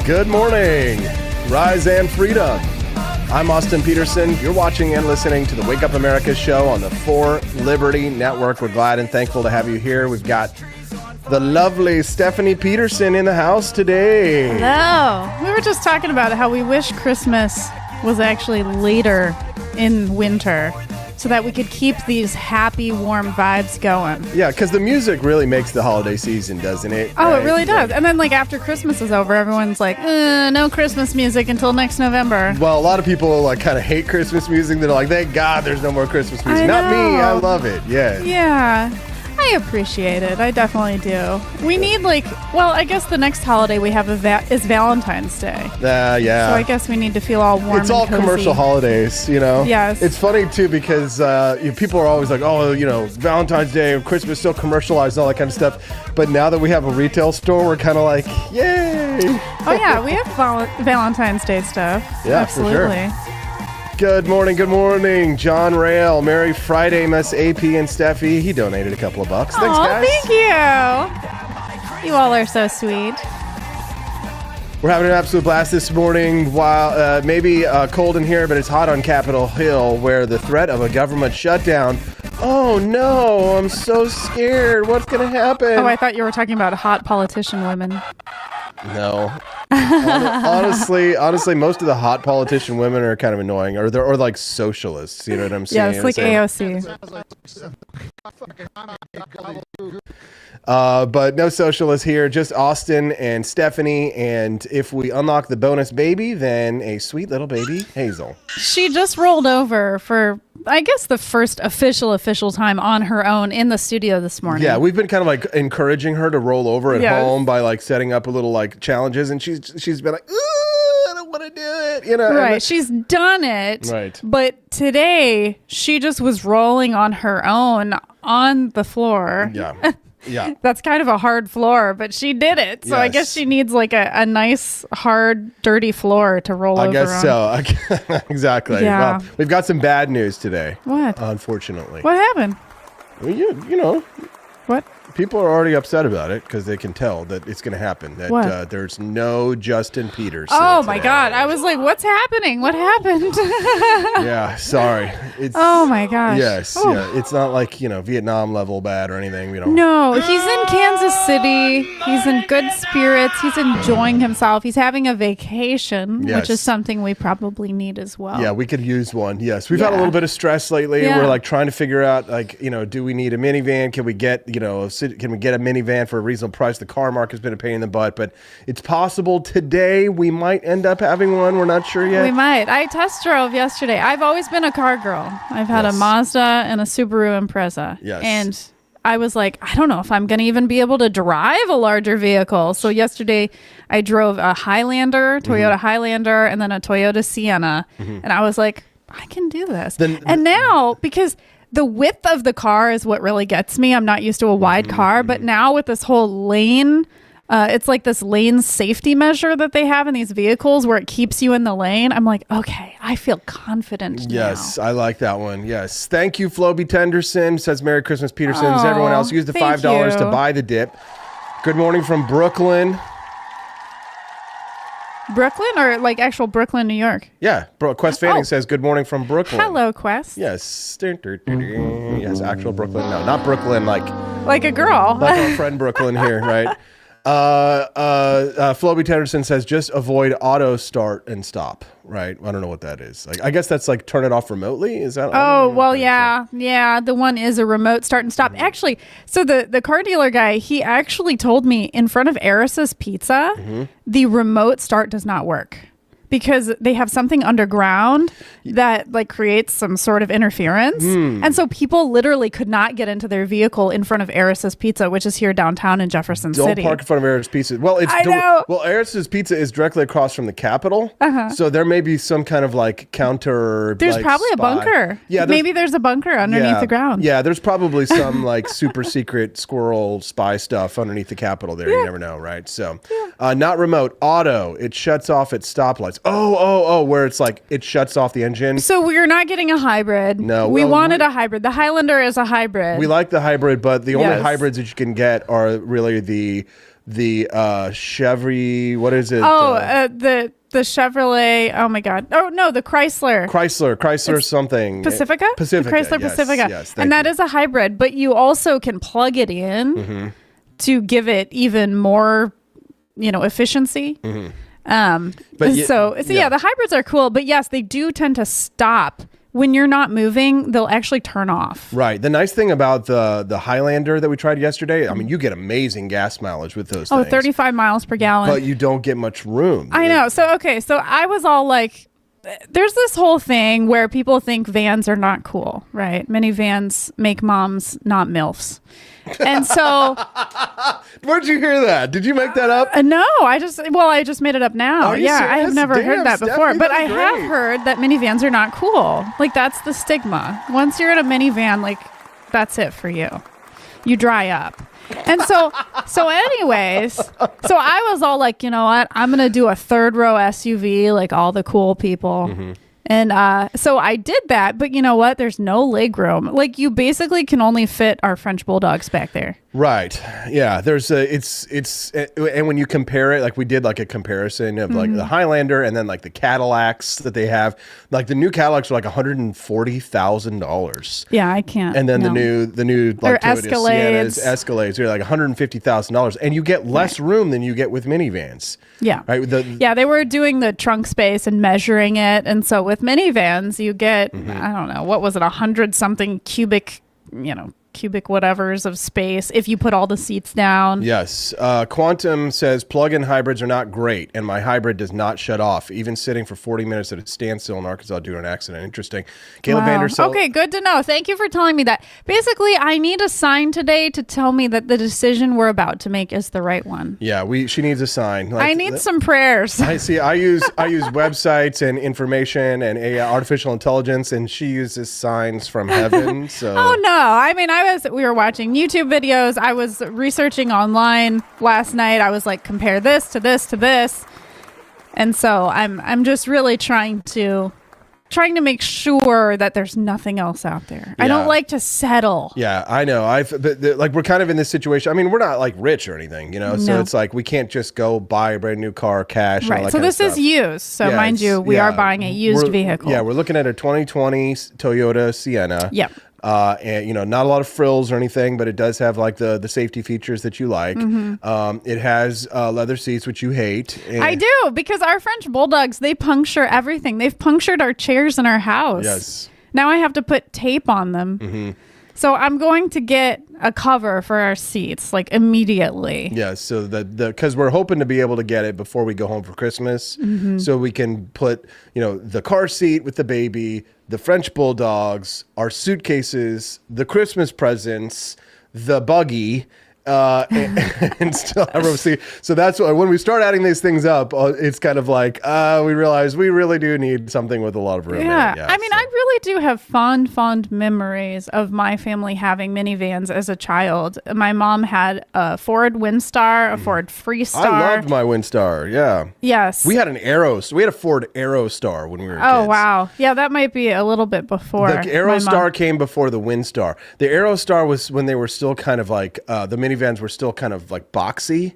Good morning, Rise and Freedom. I'm Austin Peterson. You're watching and listening to the Wake Up America show on the 4 Liberty Network. We're glad and thankful to have you here. We've got the lovely Stephanie Peterson in the house today. Hello. We were just talking about how we wish Christmas was actually later in winter so that we could keep these happy, warm vibes going. Yeah, because the music really makes the holiday season, doesn't it? Oh, right? It really does. And then, after Christmas is over, everyone's like, no Christmas music until next November. Well, a lot of people, kind of hate Christmas music. They're like, thank God there's no more Christmas music. Not me. I love it. Yeah. Yeah. I appreciate it. I definitely do. We need, I guess the next holiday we have is Valentine's Day. Yeah. So I guess we need to feel all warm. It's all cozy. commercial holidays, Yes. It's funny, too, because people are always like, Valentine's Day and Christmas so commercialized and all that kind of stuff. But now that we have a retail store, we're kind of like, yay. Oh, yeah. We have Valentine's Day stuff. Yeah, absolutely. For sure. Good morning, John Rail. Merry Friday, Miss AP and Steffi. He donated a couple of bucks. Thanks, guys. Thank you. You all are so sweet. We're having an absolute blast this morning. While maybe cold in here, but it's hot on Capitol Hill, where the threat of a government shutdown. Oh no, I'm so scared. What's going to happen? Oh, I thought you were talking about hot politician women. No. Honestly, most of the hot politician women are kind of annoying, or they're like socialists. You know what I'm saying? Yeah, it's like AOC. But no socialists here, just Austin and Stephanie. And if we unlock the bonus baby, then a sweet little baby, Hazel. She just rolled over for, I guess, the first official time on her own in the studio this morning. Yeah, we've been kind of encouraging her to roll over at home by setting up a little challenges, and she's been like, ooh, I don't want to do it, Right, she's done it. Right. But today she just was rolling on her own on the floor. Yeah. Yeah. That's kind of a hard floor, but she did it. So I guess she needs a nice, hard, dirty floor to roll over on. I guess so. Exactly. Yeah. Well, we've got some bad news today. What? Unfortunately. What happened? Well, you know. What? People are already upset about it because they can tell that it's going to happen. That there's no Justin Peterson. Oh my God! I was like, "What's happening? What happened?" Yeah, sorry. Oh my gosh. Yes, Ooh. yeah. It's not like Vietnam level bad or anything. We don't. No, he's in Kansas City. He's in good spirits. He's enjoying himself. He's having a vacation, which is something we probably need as well. Yeah, we could use one. Yes, we've had a little bit of stress lately. Yeah. We're trying to figure out do we need a minivan? Can we get Can we get a minivan for a reasonable price? The car market's been a pain in the butt, but it's possible today we might end up having one. We're not sure yet. We might. I test drove yesterday. I've always been a car girl. I've had a Mazda and a Subaru Impreza. Yes. And I was like, I don't know if I'm going to even be able to drive a larger vehicle. So yesterday I drove a Highlander, Toyota Highlander, and then a Toyota Sienna. And I was like, I can do this. And now, because the width of the car is what really gets me. I'm not used to a wide car, but now with this whole lane, it's like this lane safety measure that they have in these vehicles where it keeps you in the lane. I'm like, okay, I feel confident Yes, now. I like that one. Yes. Thank you, Floby Tenderson. Says Merry Christmas, Petersons. Everyone else, use the $5 to buy the dip. Good morning from Brooklyn. Brooklyn or actual Brooklyn, New York? Yeah. Quest Fanning says good morning from Brooklyn. Hello, Quest. Yes. Yes, actual Brooklyn. No, not Brooklyn like a girl. Like our friend Brooklyn here, right? Floby Tenderson says just avoid auto start and stop, right? I don't know what that is. I guess that's turn it off remotely. Is that? Oh, well, yeah. Yeah, the one is a remote start and stop. Actually, so the car dealer guy, he actually told me in front of Eris's Pizza, the remote start does not work. Because they have something underground that creates some sort of interference. And so people literally could not get into their vehicle in front of Eris's Pizza, which is here downtown in Jefferson City. Don't park in front of Eris's Pizza. Well, Eris's Pizza is directly across from the Capitol. So there may be some kind of counter. There's probably a bunker. Yeah, maybe there's a bunker underneath the ground. Yeah, there's probably some super secret squirrel spy stuff underneath the Capitol there. You never know, right? So not remote, auto. It shuts off at stoplights. Where it's it shuts off the engine. So we're not getting a hybrid. No. We wanted a hybrid. The Highlander is a hybrid. We like the hybrid, but the only hybrids that you can get are really the Chevy. What is it? The Chevrolet. Oh my God. Oh no, the Chrysler. Chrysler something. Pacifica. Pacifica. The Chrysler Yes, Pacifica. yes, and that is a hybrid, but you also can plug it in to give it even more, efficiency. The hybrids are cool, but yes, they do tend to stop. When you're not moving, they'll actually turn off. Right. The nice thing about the Highlander that we tried yesterday, I mean, you get amazing gas mileage with those things. 35 miles per gallon. But you don't get much room. I know. So I was all like, there's this whole thing where people think vans are not cool, right? Minivans make moms not MILFs. And so where'd you hear that? Did you make that up? No, I just made it up now. Yeah, I have never heard that before. But I have heard that minivans are not cool. Like, that's the stigma. Once you're in a minivan, like, that's it for you. You dry up. And so anyways, I was all like, you know what? I'm going to do a third row SUV like all the cool people. And so I did that, but you know what? There's no leg room. Like, you basically can only fit our French bulldogs back there. Right. Yeah. There's and when you compare it, like we did like a comparison of like the Highlander and then like the Cadillacs that they have, like the new Cadillacs are like $140,000. Yeah, I can't. And then the new like Escalades are like $150,000, and you get less room than you get with minivans. Yeah. Right. They were doing the trunk space and measuring it, and so with minivans, you get I don't know, what was it, 100 something cubic whatevers of space if you put all the seats down. Yes. Quantum says plug-in hybrids are not great, and my hybrid does not shut off, even sitting for 40 minutes at a standstill in Arkansas due to an accident. Interesting. Caleb Vandersel. Okay, good to know. Thank you for telling me that. Basically, I need a sign today to tell me that the decision we're about to make is the right one. Yeah, she needs a sign. I need some prayers. I see. I use websites and information and artificial intelligence, and she uses signs from heaven. So. Oh no! I mean, we were watching YouTube videos. I was researching online last night. I was like, compare this to this to this. And so I'm just really trying to make sure that there's nothing else out there. Yeah. I don't like to settle. Yeah, I know. Like we're kind of in this situation. I mean, we're not like rich or anything, No. So it's like we can't just go buy a brand new car cash. Right. So this is used. So mind you, we are buying a used vehicle. Yeah, we're looking at a 2020 Toyota Sienna. Yep. And not a lot of frills or anything, but it does have like the safety features that you like. It has leather seats, which you hate. I do, because our French bulldogs, they puncture everything. They've punctured our chairs in our house. Yes. Now I have to put tape on them. So I'm going to get a cover for our seats like immediately. Yeah, so because we're hoping to be able to get it before we go home for Christmas, so we can put the car seat with the baby, the French bulldogs, our suitcases, the Christmas presents, the buggy. And still have room to see. So that's why when we start adding these things up, it's kind of like we realize we really do need something with a lot of room. Yeah, I mean, I really do have fond memories of my family having minivans as a child. My mom had a Ford Windstar, a Ford Freestar. I loved my Windstar. Yeah. Yes. We had we had a Ford Aerostar when we were kids. Oh wow, yeah, that might be a little bit before. The Aerostar came before the Windstar. The Aerostar was when they were still kind of like the minivans were still kind of like boxy.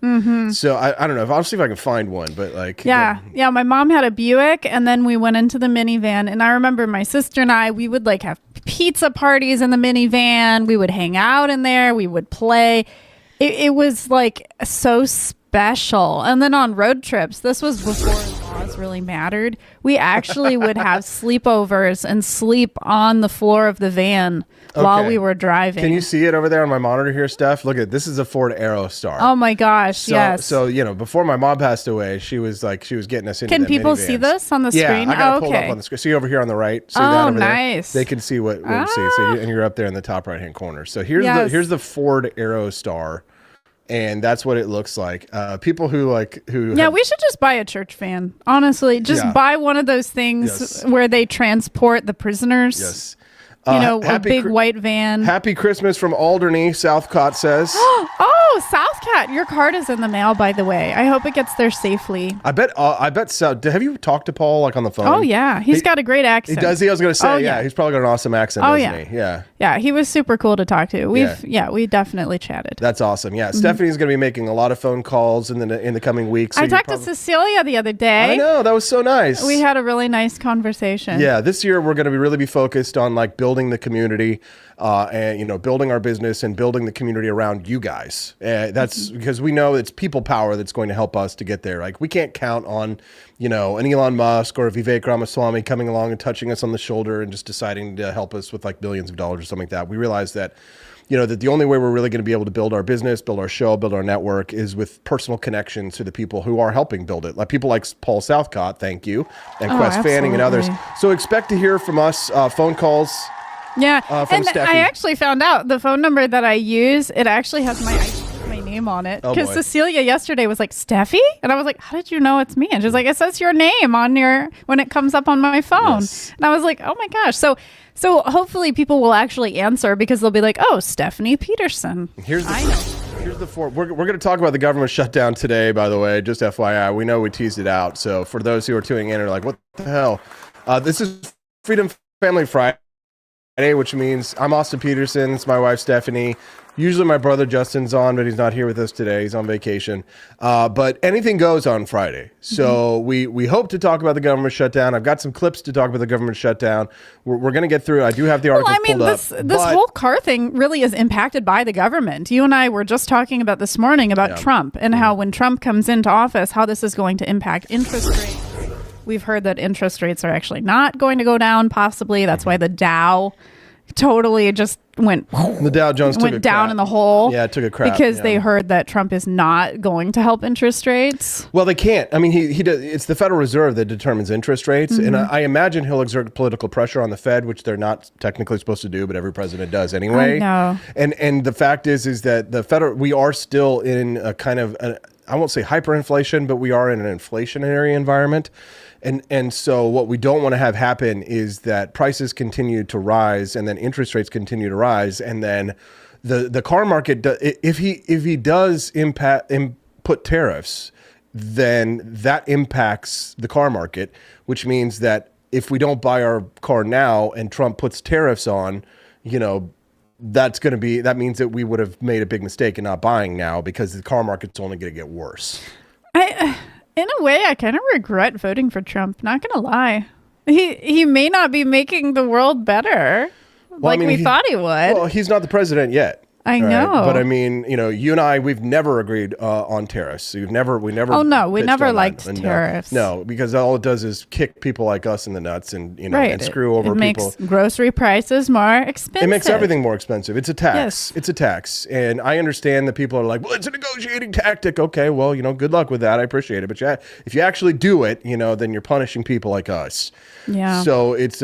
So I don't know. I'll see if I can find one, but like. Yeah. My mom had a Buick, and then we went into the minivan, and I remember my sister and we would like have pizza parties in the minivan. We would hang out in there. We would play. It was like so special. And then on road trips, this was before laws really mattered. We actually would have sleepovers and sleep on the floor of the van while we were driving. Can you see it over there on my monitor here, Steph? Look at this. Is a Ford Aerostar. Oh my gosh, yes. So before my mom passed away, she was getting us into. Can people see this on the screen? Yeah, I got it pulled up on the screen. See over here on the right. See that over nice. There? They can see what we see. So and you're up there in the top right hand corner. So here's the Ford Aerostar. And that's what it looks like. People who we should just buy a church van. Honestly, just buy one of those things where they transport the prisoners. Yes. A big white van. Happy Christmas from Alderney, Southcott says. Oh, Oh, South Cat, your card is in the mail, by the way. I hope it gets there safely. I bet so. Have you talked to Paul like on the phone? Oh, yeah. He's got a great accent. He does. I was going to say, Oh, yeah. He's probably got an awesome accent, doesn't he? Yeah. Yeah, he was super cool to talk to. We definitely chatted. That's awesome. Yeah. Stephanie's going to be making a lot of phone calls in the coming weeks. So I talked to Cecilia the other day. I know. That was so nice. We had a really nice conversation. Yeah. This year, we're going to really be focused on like building the community and, building our business and building the community around you guys. That's because we know it's people power that's going to help us to get there. Like we can't count on, an Elon Musk or Vivek Ramaswamy coming along and touching us on the shoulder and just deciding to help us with like billions of dollars or something like that. We realize that, that the only way we're really going to be able to build our business, build our show, build our network is with personal connections to the people who are helping build it. Like people like Paul Southcott, thank you, and Quest Fanning and others. So expect to hear from us, phone calls. Yeah, from and Steffi. I actually found out the phone number that I use, it actually has my name on it. Because Cecilia yesterday was like, Steffi? And I was like, how did you know it's me? And she's like, it says your name on when it comes up on my phone. Yes. And I was like, oh my gosh. So hopefully people will actually answer because they'll be like, oh, Stephanie Peterson. Here's the four. We're going to talk about the government shutdown today, by the way, just FYI. We know we teased it out. So for those who are tuning in and are like, what the hell? This is Freedom Family Friday, which means I'm Austin Peterson. It's my wife, Stephanie. Usually my brother Justin's on, but he's not here with us today. He's on vacation. But anything goes on Friday. So we hope to talk about the government shutdown. I've got some clips to talk about the government shutdown. We're going to get through. I do have the articles pulled up. This whole car thing really is impacted by the government. You and I were just talking about this morning about Trump and how when Trump comes into office, how this is going to impact interest rates. We've heard that interest rates are actually not going to go down, possibly. That's why the Dow totally just the Dow Jones went down in the hole. Yeah, it took a crap. Because they heard that Trump is not going to help interest rates. Well, they can't. I mean, he does. It's the Federal Reserve that determines interest rates. And I imagine he'll exert political pressure on the Fed, which they're not technically supposed to do, but every president does anyway. I know. And the fact is that we are still in a kind of, I won't say hyperinflation, but we are in an inflationary environment. And so what we don't want to have happen is that prices continue to rise and then interest rates continue to rise. And then the car market, if he does put tariffs, then that impacts the car market, which means that if we don't buy our car now and Trump puts tariffs on, that means that we would have made a big mistake in not buying now because the car market's only going to get worse. In a way, I kind of regret voting for Trump. Not gonna lie, he may not be making the world better we thought he would. Well, he's not the president yet. I know, but I mean, you and I, we've never agreed on tariffs. We never. Oh no, we never liked tariffs. No, because all it does is kick people like us in the nuts, and and screw over people. It makes grocery prices more expensive. It makes everything more expensive. It's a tax. Yes. It's a tax, and I understand that people are like, "Well, it's a negotiating tactic." Okay, well, good luck with that. I appreciate it, but if you actually do it, then you're punishing people like us. Yeah. So it's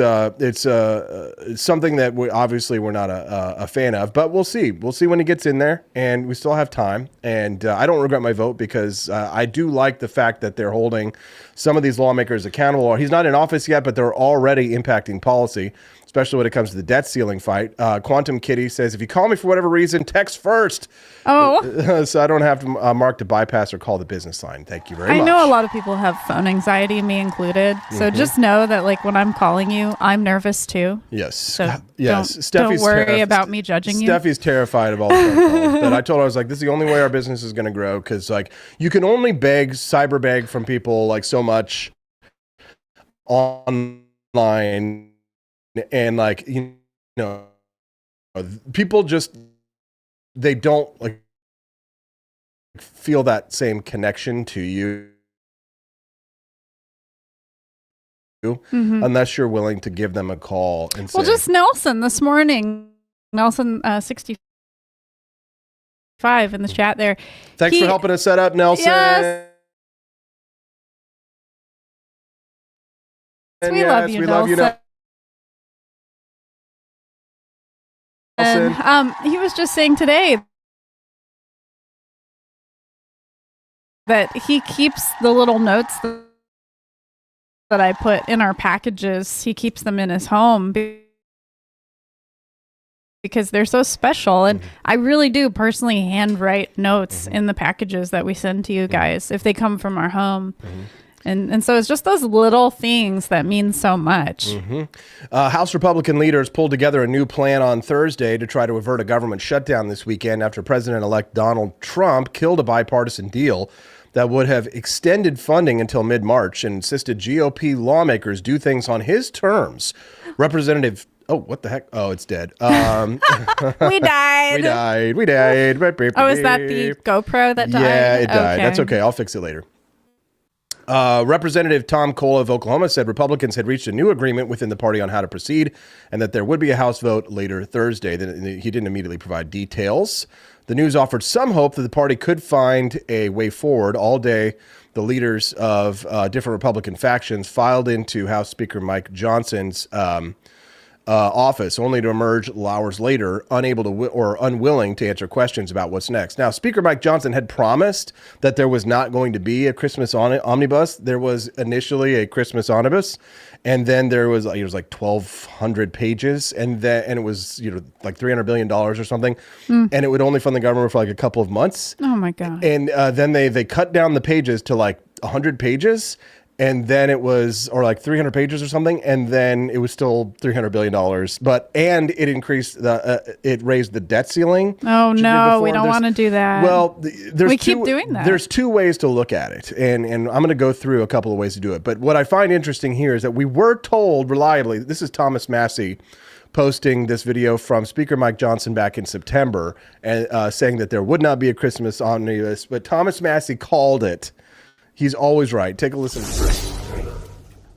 something that we're not a fan of, but we'll see. We'll see when he gets in there, and we still have time. And I don't regret my vote because I do like the fact that they're holding some of these lawmakers accountable. He's not in office yet, but they're already impacting policy, especially when it comes to the debt ceiling fight. Quantum Kitty says, if you call me for whatever reason, text first. Oh. So I don't have to mark to bypass or call the business line. Thank you very much. I know a lot of people have phone anxiety, me included. So just know that when I'm calling you, I'm nervous too. Yes. So yes. Don't worry about me judging you. Steffi's terrified of all the phone calls. But I told her, I was like, this is the only way our business is going to grow because you can only cyber beg from people so much online. And people just, they don't feel that same connection to you unless you're willing to give them a call and say. Well, just Nelson this morning, 65 in the chat there. Thanks for helping us set up, Nelson. Yes. We love you, Nelson. And, he was just saying today that he keeps the little notes that I put in our packages. He keeps them in his home because they're so special. And I really do personally handwrite notes in the packages that we send to you guys if they come from our home. And so it's just those little things that mean so much. House Republican leaders pulled together a new plan on Thursday to try to avert a government shutdown this weekend after President-elect Donald Trump killed a bipartisan deal that would have extended funding until mid-March and insisted GOP lawmakers do things on his terms. Representative... Oh, what the heck? Oh, it's dead. We died. We died. Oh, is that the GoPro that died? Yeah, it died. That's okay. I'll fix it later. Representative Tom Cole of Oklahoma said Republicans had reached a new agreement within the party on how to proceed and that there would be a House vote later Thursday. He didn't immediately provide details. The news offered some hope that the party could find a way forward. All day, the leaders of different Republican factions filed into House Speaker Mike Johnson's office, only to emerge hours later, unable to or unwilling to answer questions about what's next. Now, Speaker Mike Johnson had promised that there was not going to be a Christmas omnibus. There was initially a Christmas omnibus, and then it was like 1,200 pages, and it was like $300 billion or something, and it would only fund the government for like a couple of months. Oh my God! And then they cut down the pages to like 100 pages. And then it was, or like 300 pages or something, and then it was still $300 billion. And it increased it raised the debt ceiling. Oh no, we don't want to do that. Well, we keep doing that. There's two ways to look at it, and I'm going to go through a couple of ways to do it. But what I find interesting here is that we were told reliably. This is Thomas Massey posting this video from Speaker Mike Johnson back in September, and saying that there would not be a Christmas omnibus. But Thomas Massey called it. He's always right. Take a listen to this.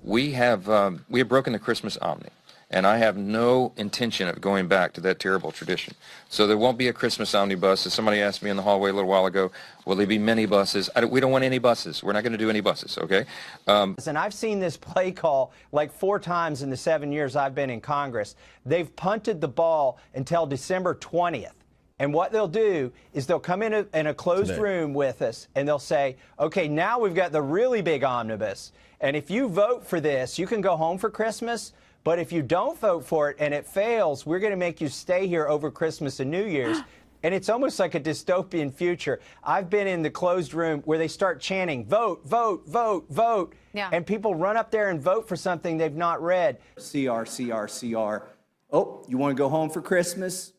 We have broken the Christmas omni, and I have no intention of going back to that terrible tradition. So there won't be a Christmas omnibus. As somebody asked me in the hallway a little while ago, will there be many buses? We don't want any buses. We're not going to do any buses, okay? And I've seen this play call like 4 times in the 7 years I've been in Congress. They've punted the ball until December 20th. And what they'll do is they'll come in a closed room with us, and they'll say, okay, now we've got the really big omnibus. And if you vote for this, you can go home for Christmas. But if you don't vote for it and it fails, we're going to make you stay here over Christmas and New Year's. And it's almost like a dystopian future. I've been in the closed room where they start chanting, vote, vote, vote, vote. Yeah. And people run up there and vote for something they've not read. CR, CR, CR. Oh, you want to go home for Christmas?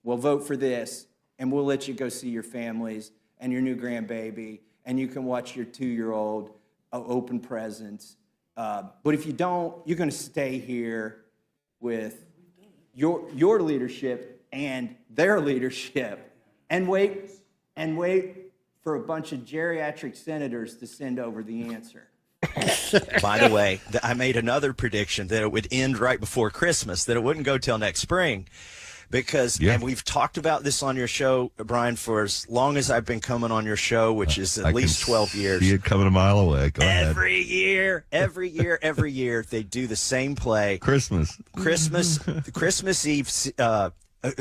Well, vote for this, and we'll let you go see your families and your new grandbaby, and you can watch your 2-year-old open presents. But if you don't, you're going to stay here with your leadership and their leadership, and wait for a bunch of geriatric senators to send over the answer. By the way, I made another prediction that it would end right before Christmas, that it wouldn't go till next spring. Because, and we've talked about this on your show, Brian, for as long as I've been coming on your show, which is at least 12 years. See it coming a mile away. Go ahead. Every year, they do the same play. Christmas Eve,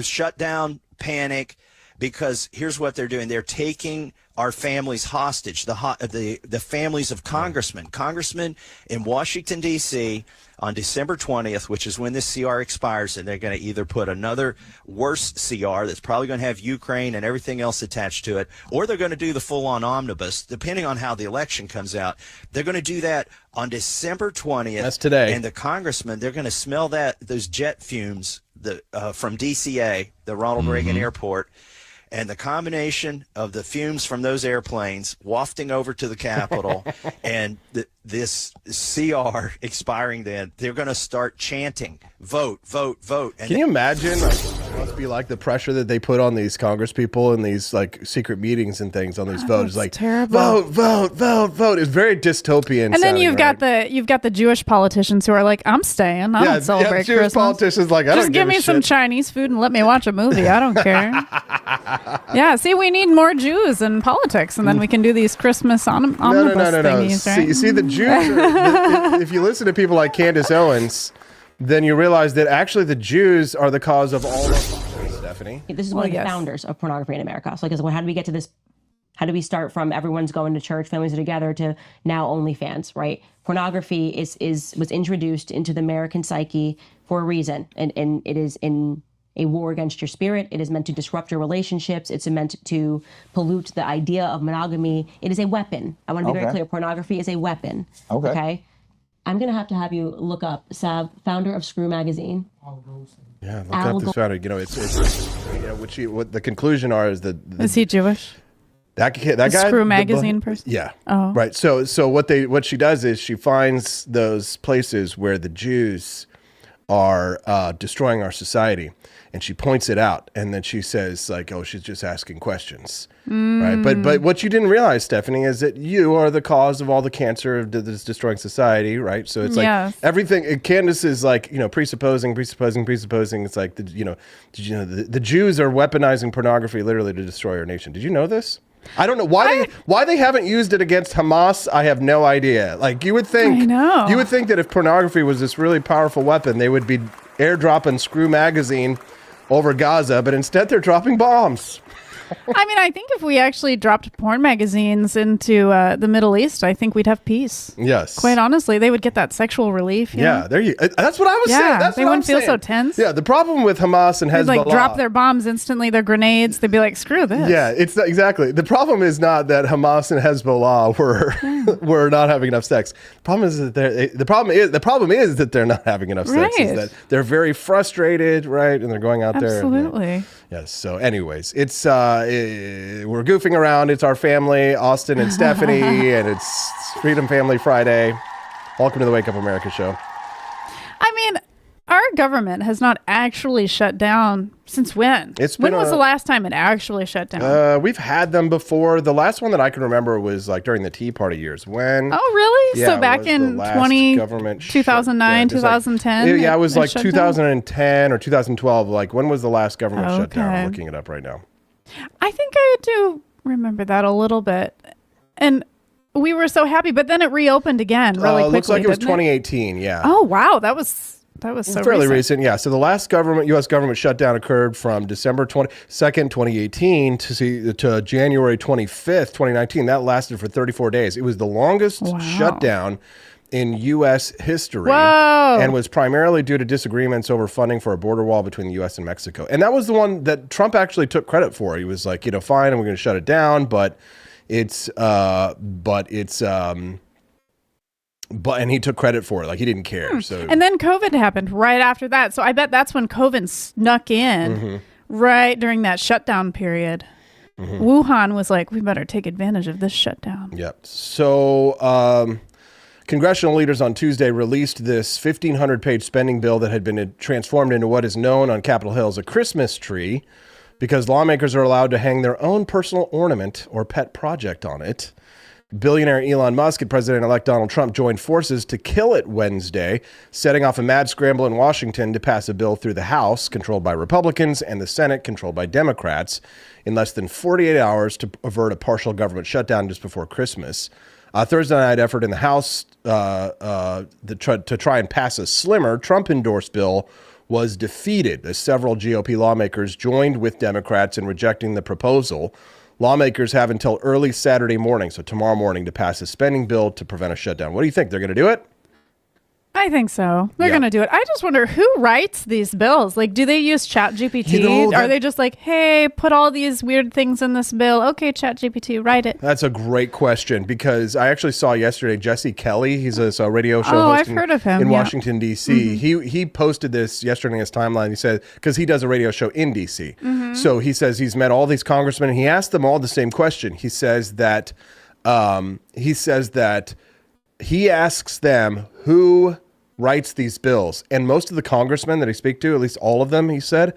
shutdown, panic, because here's what they're doing. They're taking our families hostage, the families of congressmen in Washington, D.C., on December 20th, which is when this CR expires, and they're going to either put another worse CR that's probably going to have Ukraine and everything else attached to it, or they're going to do the full-on omnibus, depending on how the election comes out. They're going to do that on December 20th. That's today. And the congressmen, they're going to smell those jet fumes from DCA, the Ronald Reagan Airport, and the combination of the fumes from those airplanes wafting over to the Capitol and this CR expiring, then they're going to start chanting, vote, vote, vote. And can you imagine? It must be like the pressure that they put on these Congress people in these like secret meetings and things on these votes. Like terrible. Vote, vote, vote, vote. It's very dystopian. And then you've got the Jewish politicians who are like, I'm staying. I don't celebrate Jewish Christmas. Politicians like, I just don't give me some Chinese food and let me watch a movie. I don't care. Yeah, see, we need more Jews in politics, and then we can do these Christmas omnibus thingies, right? See, the Jews if you listen to people like Candace Owens, then you realize that actually the Jews are the cause of all of this, Stephanie. This is one of the founders of pornography in America. So how do we get to this? How do we start from everyone's going to church, families are together, to now OnlyFans, right? Pornography was introduced into the American psyche for a reason, and it is a war against your spirit. It is meant to disrupt your relationships. It's meant to pollute the idea of monogamy. It is a weapon. I want to be very clear. Pornography is a weapon. Okay? I'm going to have you look up Sav, founder of Screw Magazine. Yeah, look up this founder. You know, it's what the conclusion are is that is he Jewish? That guy, Screw Magazine person. Yeah. Oh. Right. So what she does is she finds those places where the Jews are destroying our society, and she points it out, and then she says like, "Oh, she's just asking questions." Right. But what you didn't realize, Stephanie, is that you are the cause of all the cancer that's destroying society. Right. So it's like everything. Candace is like, presupposing. It's like did you know the Jews are weaponizing pornography literally to destroy our nation. Did you know this? I don't know why they haven't used it against Hamas. I have no idea. Like you would think that if pornography was this really powerful weapon, they would be airdropping Screw Magazine over Gaza, but instead they're dropping bombs. I mean, I think if we actually dropped porn magazines into the Middle East, I think we'd have peace. Yes. Quite honestly, they would get that sexual relief. Yeah, there you. That's what I was saying. That's they wouldn't feel so tense. Yeah, the problem with Hamas and Hezbollah, they'd like drop their bombs instantly, their grenades. They'd be like, "Screw this." Yeah, it's not, exactly. The problem is not that Hamas and Hezbollah were not having enough sex. The problem is that the problem is that they're not having enough sex. Is that they're very frustrated, right? And they're going out there. Absolutely. Yes. So, anyways, it's we're goofing around. It's our family, Austin and Stephanie, and it's Freedom Family Friday. Welcome to the Wake Up America show. I mean, our government has not actually shut down since when? When was the last time it actually shut down? We've had them before. The last one that I can remember was like during the Tea Party years. When? Oh, really? Yeah, so back in 2009, 2010? Yeah, it was like 2010 or 2012. Like, when was the last government shutdown? I'm looking it up right now. I think I do remember that a little bit. And we were so happy, but then it reopened again really quickly. It looks like it was 2018, yeah. Oh, wow. That was so fairly recent. Yeah. So the last U.S. government shutdown occurred from December 22nd, 2018 to January 25th, 2019. That lasted for 34 days. It was the longest shutdown in U.S. history. Whoa. And was primarily due to disagreements over funding for a border wall between the U.S. and Mexico. And that was the one that Trump actually took credit for. He was like, fine, and we're going to shut it down, and he took credit for it. Like, he didn't care. So, and then COVID happened right after that. So I bet that's when COVID snuck in right during that shutdown period. Wuhan was like, we better take advantage of this shutdown. Yep. So congressional leaders on Tuesday released this 1,500-page spending bill that had been transformed into what is known on Capitol Hill as a Christmas tree because lawmakers are allowed to hang their own personal ornament or pet project on it. Billionaire Elon Musk and President-elect Donald Trump joined forces to kill it Wednesday, setting off a mad scramble in Washington to pass a bill through the House, controlled by Republicans, and the Senate, controlled by Democrats, in less than 48 hours to avert a partial government shutdown just before Christmas. Thursday night effort in the House to try and pass a slimmer Trump-endorsed bill was defeated as several GOP lawmakers joined with Democrats in rejecting the proposal. Lawmakers have until early Saturday morning, so tomorrow morning, to pass a spending bill to prevent a shutdown. What do you think? They're going to do it? I think so. They're going to do it. I just wonder who writes these bills. Like, do they use ChatGPT? Are they just like, hey, put all these weird things in this bill? Okay, ChatGPT, write it. That's a great question because I actually saw yesterday Jesse Kelly. He's a radio show host I've heard of him. in Washington, D.C. He posted this yesterday in his timeline. He said, because he does a radio show in D.C. So he says he's met all these congressmen and he asked them all the same question. He says that he asks them who writes these bills. And most of the congressmen that I speak to, at least all of them, he said,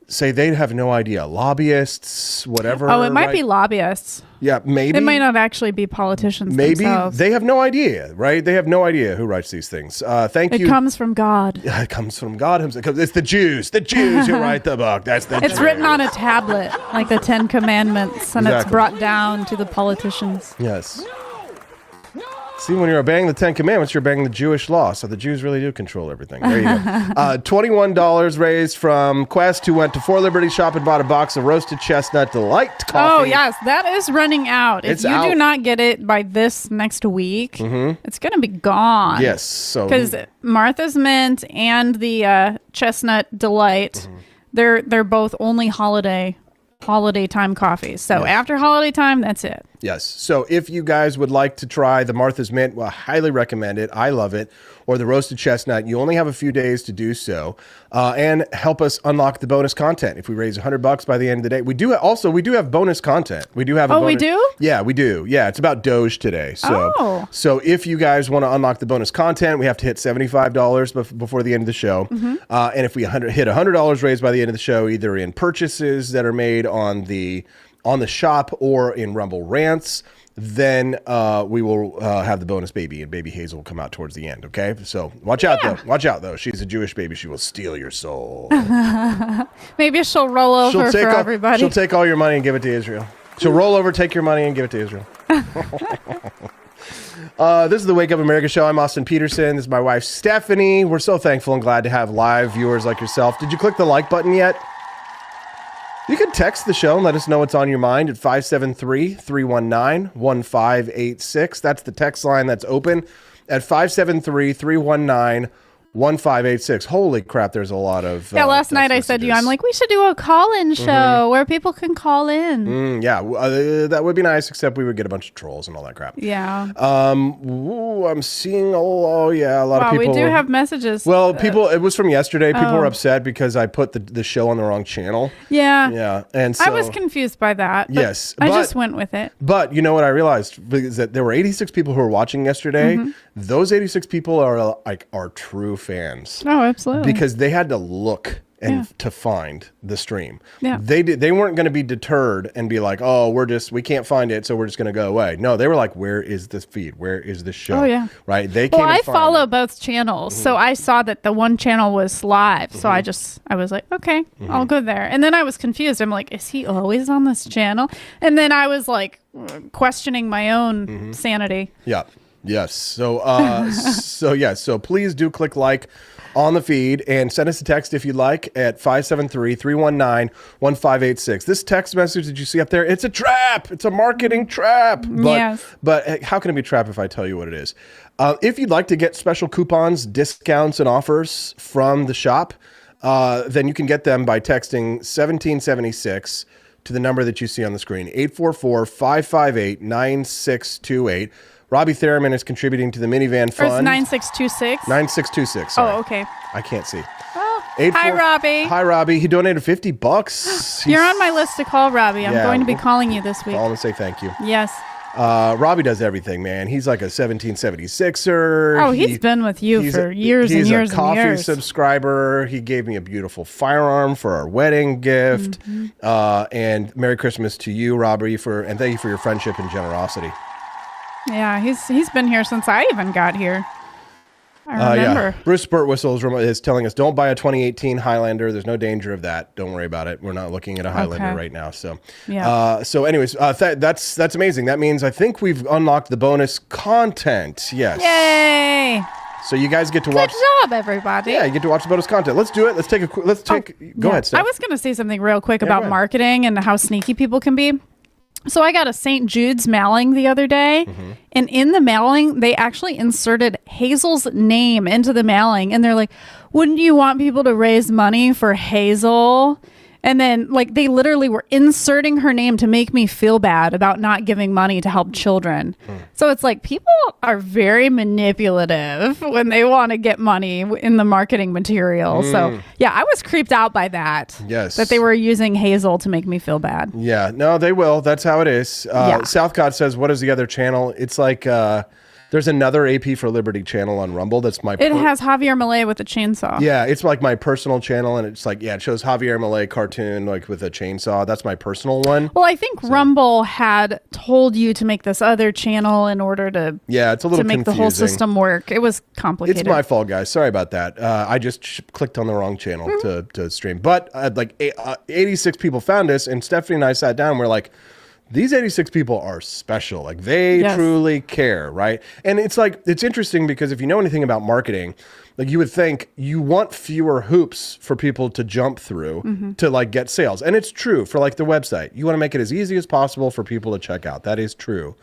say they have no idea. Lobbyists, whatever. Oh, it might be lobbyists. Yeah, maybe. It might not actually be politicians themselves. They have no idea, right? They have no idea who writes these things. Thank you. It comes from God. Yeah, it comes from God himself. It's the Jews who write the book. It's written on a tablet, like the 10 Commandments, and it's brought down to the politicians. Yes. See, when you're obeying the 10 Commandments, you're obeying the Jewish law. So the Jews really do control everything. There you go. $21 raised from Quest, who went to 4 Liberty Shop and bought a box of roasted chestnut delight coffee. Oh, yes. That is running out. If you do not get it by this next week, it's going to be gone. Yes. Because Martha's Mint and the chestnut delight, They're both only holiday time coffees. So after holiday time, that's it. Yes. So if you guys would like to try the Martha's Mint, well, I highly recommend it. I love it. Or the roasted chestnut, you only have a few days to do so, and help us unlock the bonus content. If we raise $100 by the end of the day, we do have bonus content. We do have. We do? Yeah, we do. Yeah, it's about Doge today. So, so if you guys want to unlock the bonus content, we have to hit $75 before the end of the show. And if we hit $100 raised by the end of the show, either in purchases that are made on the shop or in Rumble Rants, then we will have the bonus baby, and baby Hazel will come out towards the end. Okay, so watch out though. Watch out though. She's a Jewish baby. She will steal your soul. Maybe she'll roll over for everybody. She'll take all your money and give it to Israel. She'll roll over, take your money, and give it to Israel. This is the Wake Up America show. I'm Austin Peterson. This is my wife Stephanie. We're so thankful and glad to have live viewers like yourself. Did you click the like button yet? You can text the show and let us know what's on your mind at 573-319-1586. That's the text line that's open at 573-319-1586. Holy crap, there's a lot of last night I said to you, I'm like, we should do a call-in show where people can call in. That would be nice, except we would get a bunch of trolls and all that crap. Yeah. I'm seeing a lot of people. We do have messages. Well, it was from yesterday. People were upset because I put the show on the wrong channel. Yeah. And so I was confused by that. Yes. I just went with it. But you know what I realized is that there were 86 people who were watching yesterday. Those 86 people are true fans. Oh, absolutely. Because they had to look and to find the stream. Yeah. They weren't going to be deterred and be like, oh, we can't find it, so we're just going to go away. No, they were like, where is this feed? Where is this show? Oh, yeah. Right? They came. Well, I follow both channels, so I saw that the one channel was live. So I was like, okay, I'll go there. And then I was confused. I'm like, is he always on this channel? And then I was like questioning my own sanity. Yeah. Yes. So so please do click like on the feed and send us a text if you'd like at 573-319-1586. This text message that you see up there, it's a trap. It's a marketing trap. But how can it be a trap if I tell you what it is? If you'd like to get special coupons, discounts, and offers from the shop, then you can get them by texting 1776 to the number that you see on the screen, 844-558-9628. Robbie Theriman is contributing to the Minivan Fund. Or it's 9626? 9626, sorry. Oh, okay. I can't see. Oh, hi, Robbie. Hi, Robbie. He donated $50. You're on my list to call, Robbie. I'm going to be calling you this week. Call him and say thank you. Yes. Robbie does everything, man. He's like a 1776er. Oh, he's been with you for years and years and years. He's a coffee subscriber. He gave me a beautiful firearm for our wedding gift. And Merry Christmas to you, Robbie, and thank you for your friendship and generosity. Yeah, he's been here since I even got here. I remember. Bruce Spurtwhistle is telling us, don't buy a 2018 Highlander. There's no danger of that. Don't worry about it. We're not looking at a Highlander right now. So, anyways, that's amazing. That means I think we've unlocked the bonus content. Yes. Yay. So you guys get to watch. Good job, everybody. Yeah, you get to watch the bonus content. Let's do it. Go ahead, Steph. I was going to say something real quick about marketing and how sneaky people can be. So I got a St. Jude's mailing the other day, and in the mailing, they actually inserted Hazel's name into the mailing, and they're like, wouldn't you want people to raise money for Hazel? And then, they literally were inserting her name to make me feel bad about not giving money to help children. So it's like people are very manipulative when they want to get money in the marketing material. So, yeah, I was creeped out by that. Yes. That they were using Hazel to make me feel bad. Yeah. No, they will. That's how it is. Southcott says, what is the other channel? It's like... there's another AP for Liberty channel on Rumble. That's my. It has Javier Milei with a chainsaw. Yeah, it's like my personal channel, and it's like it shows Javier Milei cartoon with a chainsaw. That's my personal one. Well, I think Rumble had told you to make this other channel in order to. Yeah, it's a little confusing. The whole system work. It was complicated. It's my fault, guys. Sorry about that. I just clicked on the wrong channel to stream. But 86 people found us, and Stephanie and I sat down. We're like, these 86 people are special. They truly care, right? And it's interesting because if you know anything about marketing, you would think you want fewer hoops for people to jump through to get sales. And it's true for the website. You want to make it as easy as possible for people to check out. That is true.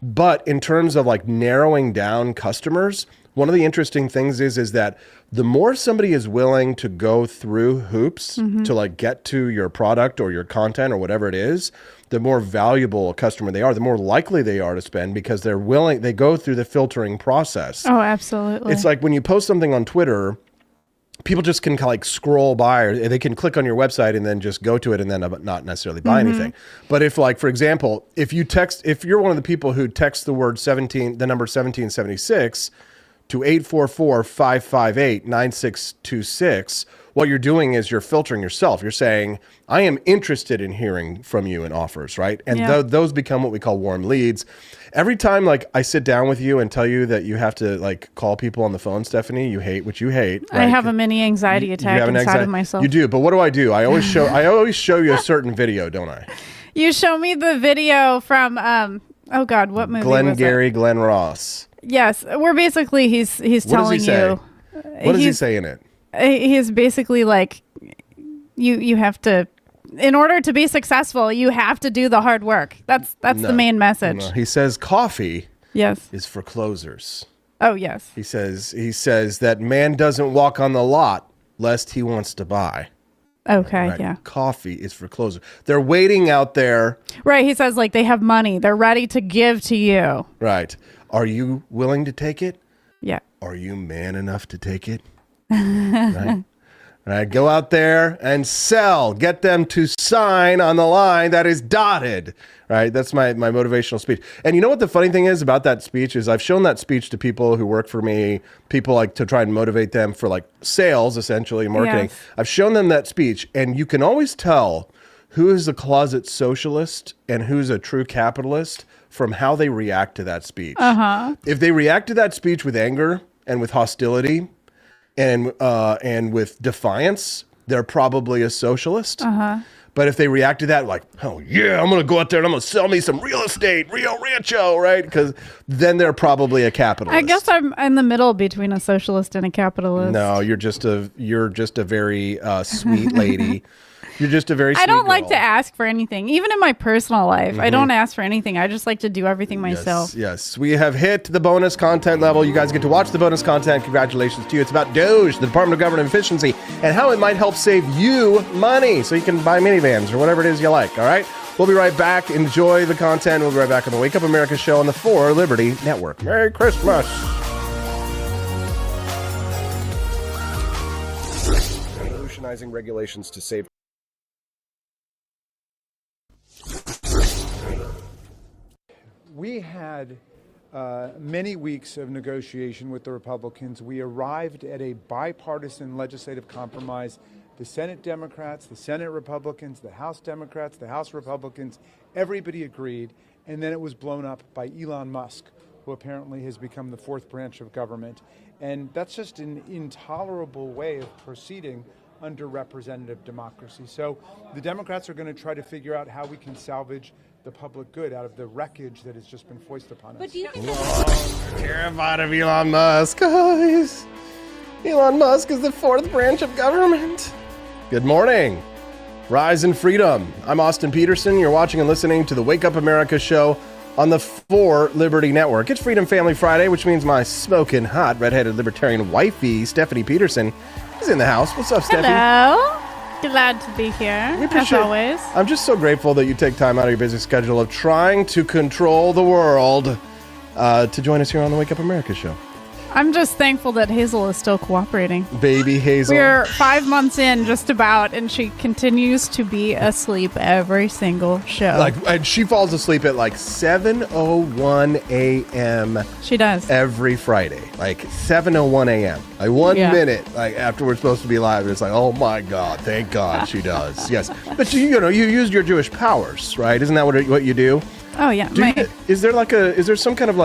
But in terms of like narrowing down customers, one of the interesting things is that the more somebody is willing to go through hoops to like get to your product or your content or whatever it is, the more valuable a customer they are, the more likely they are to spend because they go through the filtering process. Oh, absolutely. It's like when you post something on Twitter, people just can like scroll by, or they can click on your website and then just go to it and then not necessarily buy anything. But if like, for example, if you're one of the people who text the number 1776 to 844-558-9626, what you're doing is you're filtering yourself. You're saying, I am interested in hearing from you in offers, right? And those become what we call warm leads. Every time like I sit down with you and tell you that you have to like call people on the phone, Stephanie, you hate what you hate. Right? I have a mini anxiety attack inside of myself. You do, but what do? I always show you a certain video, don't I? You show me the video from oh God, what movie was it? Glenn Ross. Yes, we're basically he's telling you. What does he say in it? He's basically like, you have to, in order to be successful, you have to do the hard work. That's the main message. No. He says coffee yes is for closers. Oh yes. He says that man doesn't walk on the lot lest he wants to buy. Okay, right? yeah. Coffee is for closers. They're waiting out there. Right, he says like they have money. They're ready to give to you. Right. Are you willing to take it? Yeah. Are you man enough to take it? Right. Right. Go out there and sell. Get them to sign on the line that is dotted. Right. That's my motivational speech. And you know what the funny thing is about that speech is I've shown that speech to people who work for me, people like to try and motivate them for like sales, essentially, marketing. Yes. I've shown them that speech, and you can always tell who is a closet socialist and who's a true capitalist from how they react to that speech. If they react to that speech with anger and with hostility and with defiance, they're probably a socialist. But if they react to that like, oh yeah, I'm going to go out there and I'm going to sell me some real estate, Rio Rancho, right? Because then they're probably a capitalist. I guess I'm in the middle between a socialist and a capitalist. No, you're just a very sweet lady. You're just a very sweet I don't girl. like to ask for anything. Even in my personal life, I don't ask for anything. I just like to do everything myself. Yes. We have hit the bonus content level. You guys get to watch the bonus content. Congratulations to you. It's about DOGE, the Department of Government Efficiency, and how it might help save you money so you can buy minivans or whatever it is you like, all right? We'll be right back. Enjoy the content. We'll be right back on the Wake Up America show on the 4 Liberty Network. Merry Christmas. Revolutionizing regulations to save. We had many weeks of negotiation with the Republicans. We arrived at a bipartisan legislative compromise. The Senate Democrats, the Senate Republicans, the House Democrats, the House Republicans, everybody agreed. And then it was blown up by Elon Musk, who apparently has become the fourth branch of government. And that's just an intolerable way of proceeding under representative democracy. So the Democrats are going to try to figure out how we can salvage the public good out of the wreckage that has just been foisted upon us. But do you think Terrified of Elon Musk, guys. Elon Musk is the fourth branch of government. Good morning. Rise in freedom. I'm Austin Peterson. You're watching and listening to the Wake Up America show on the 4 Liberty Network. It's Freedom Family Friday, which means my smoking hot redheaded libertarian wifey, Stephanie Peterson, is in the house. What's up, Stephanie? Hello. Glad to be here, as always. I'm just so grateful that you take time out of your busy schedule of trying to control the world to join us here on the Wake Up America show. I'm just thankful that Hazel is still cooperating. Baby Hazel. We're 5 months in, just about, and she continues to be asleep every single show. And she falls asleep at 7:01 a.m. She does. Every Friday, 7:01 a.m. 1 minute after we're supposed to be live. It's oh my God, thank God she does. Yes, but you used your Jewish powers, right? Isn't that what you do? Oh yeah. Is there some kind of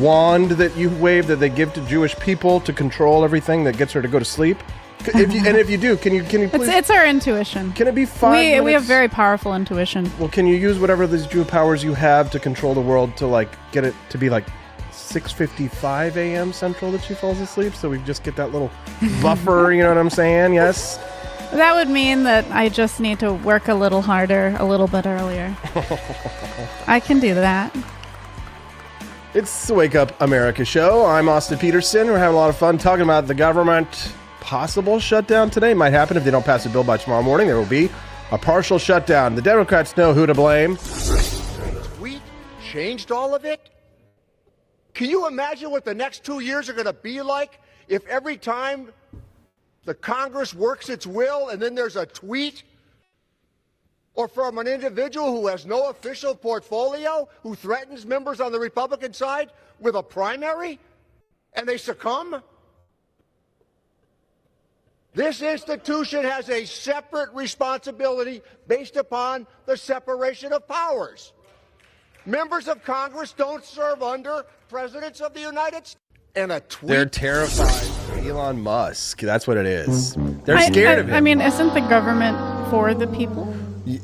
wand that you wave that they give to Jewish people to control everything that gets her to go to sleep? If you do, can you please? It's our intuition. Can it be 5 minutes? We have very powerful intuition. Well, can you use whatever these Jew powers you have to control the world to get it to be 6:55 a.m. Central that she falls asleep, so we just get that little buffer? You know what I'm saying? Yes. That would mean that I just need to work a little harder, a little bit earlier. I can do that. It's the Wake Up America show. I'm Austin Peterson. We're having a lot of fun talking about the government possible shutdown today. Might happen if they don't pass a bill by tomorrow morning. There will be a partial shutdown. The Democrats know who to blame. Tweet changed all of it? Can you imagine what the next 2 years are going to be like if every time the Congress works its will and then there's a tweet? Or from an individual who has no official portfolio, who threatens members on the Republican side with a primary, and they succumb? This institution has a separate responsibility based upon the separation of powers. Members of Congress don't serve under presidents of the United States. And a tweet. They're terrified of Elon Musk. That's what it is. They're scared of him. I mean, isn't the government for the people?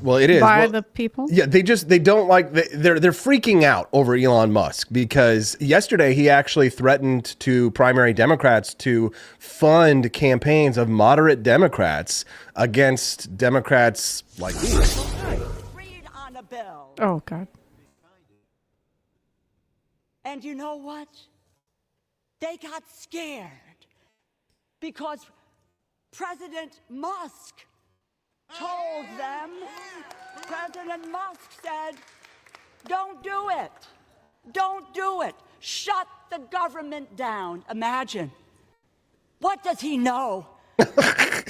Well, it is. By the people? Yeah, they don't like, they're freaking out over Elon Musk because yesterday he actually threatened to primary Democrats to fund campaigns of moderate Democrats against Democrats like these. Read on a bill. Oh, God. And you know what? They got scared because President Musk told them, President Musk said, don't do it. Don't do it. Shut the government down. Imagine. What does he know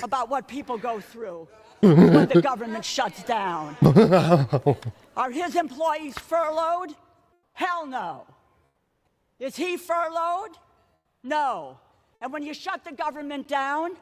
about what people go through when the government shuts down? Are his employees furloughed? Hell no. Is he furloughed? No. And when you shut the government down,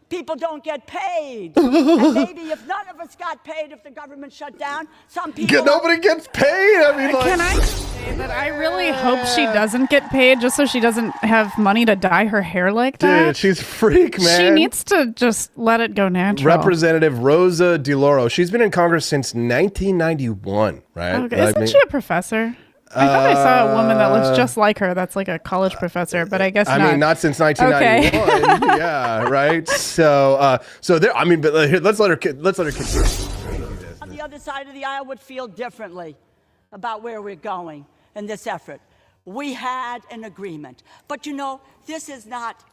people don't get paid. And maybe if none of us got paid if the government shut down, some people... Nobody gets paid. I mean, like... Can I say that I really hope she doesn't get paid just so she doesn't have money to dye her hair like that? Dude, she's a freak, man. She needs to just let it go natural. Representative Rosa DeLauro. She's been in Congress since 1991, right? Okay. Isn't she a professor? I thought I saw a woman that looks just like her. That's like a college professor, but I guess not. I mean, not since 1991. Okay. Yeah, right. So there. I mean, but let's let her continue. On the other side of the aisle would feel differently about where we're going in this effort. We had an agreement, but you know, this is not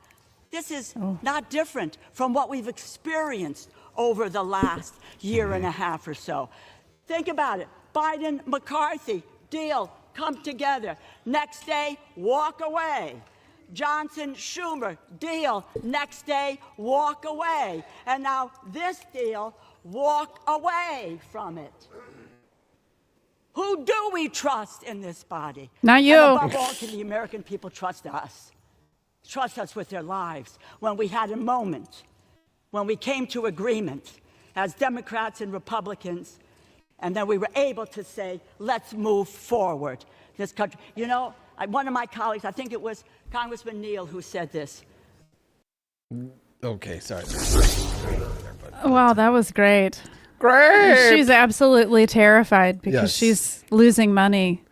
different from what we've experienced over the last year and a half or so. Think about it. Biden, McCarthy, deal. Come together. Next day, walk away. Johnson, Schumer, deal. Next day, walk away. And now this deal, walk away from it. Who do we trust in this body? Not you. And above all, can the American people trust us? Trust us with their lives. When we had a moment, when we came to agreement as Democrats and Republicans, and then we were able to say, let's move forward this country. You know, one of my colleagues, I think it was Congressman Neal, who said this. Okay, sorry. Wow, that was great. Great. She's absolutely terrified because she's losing money.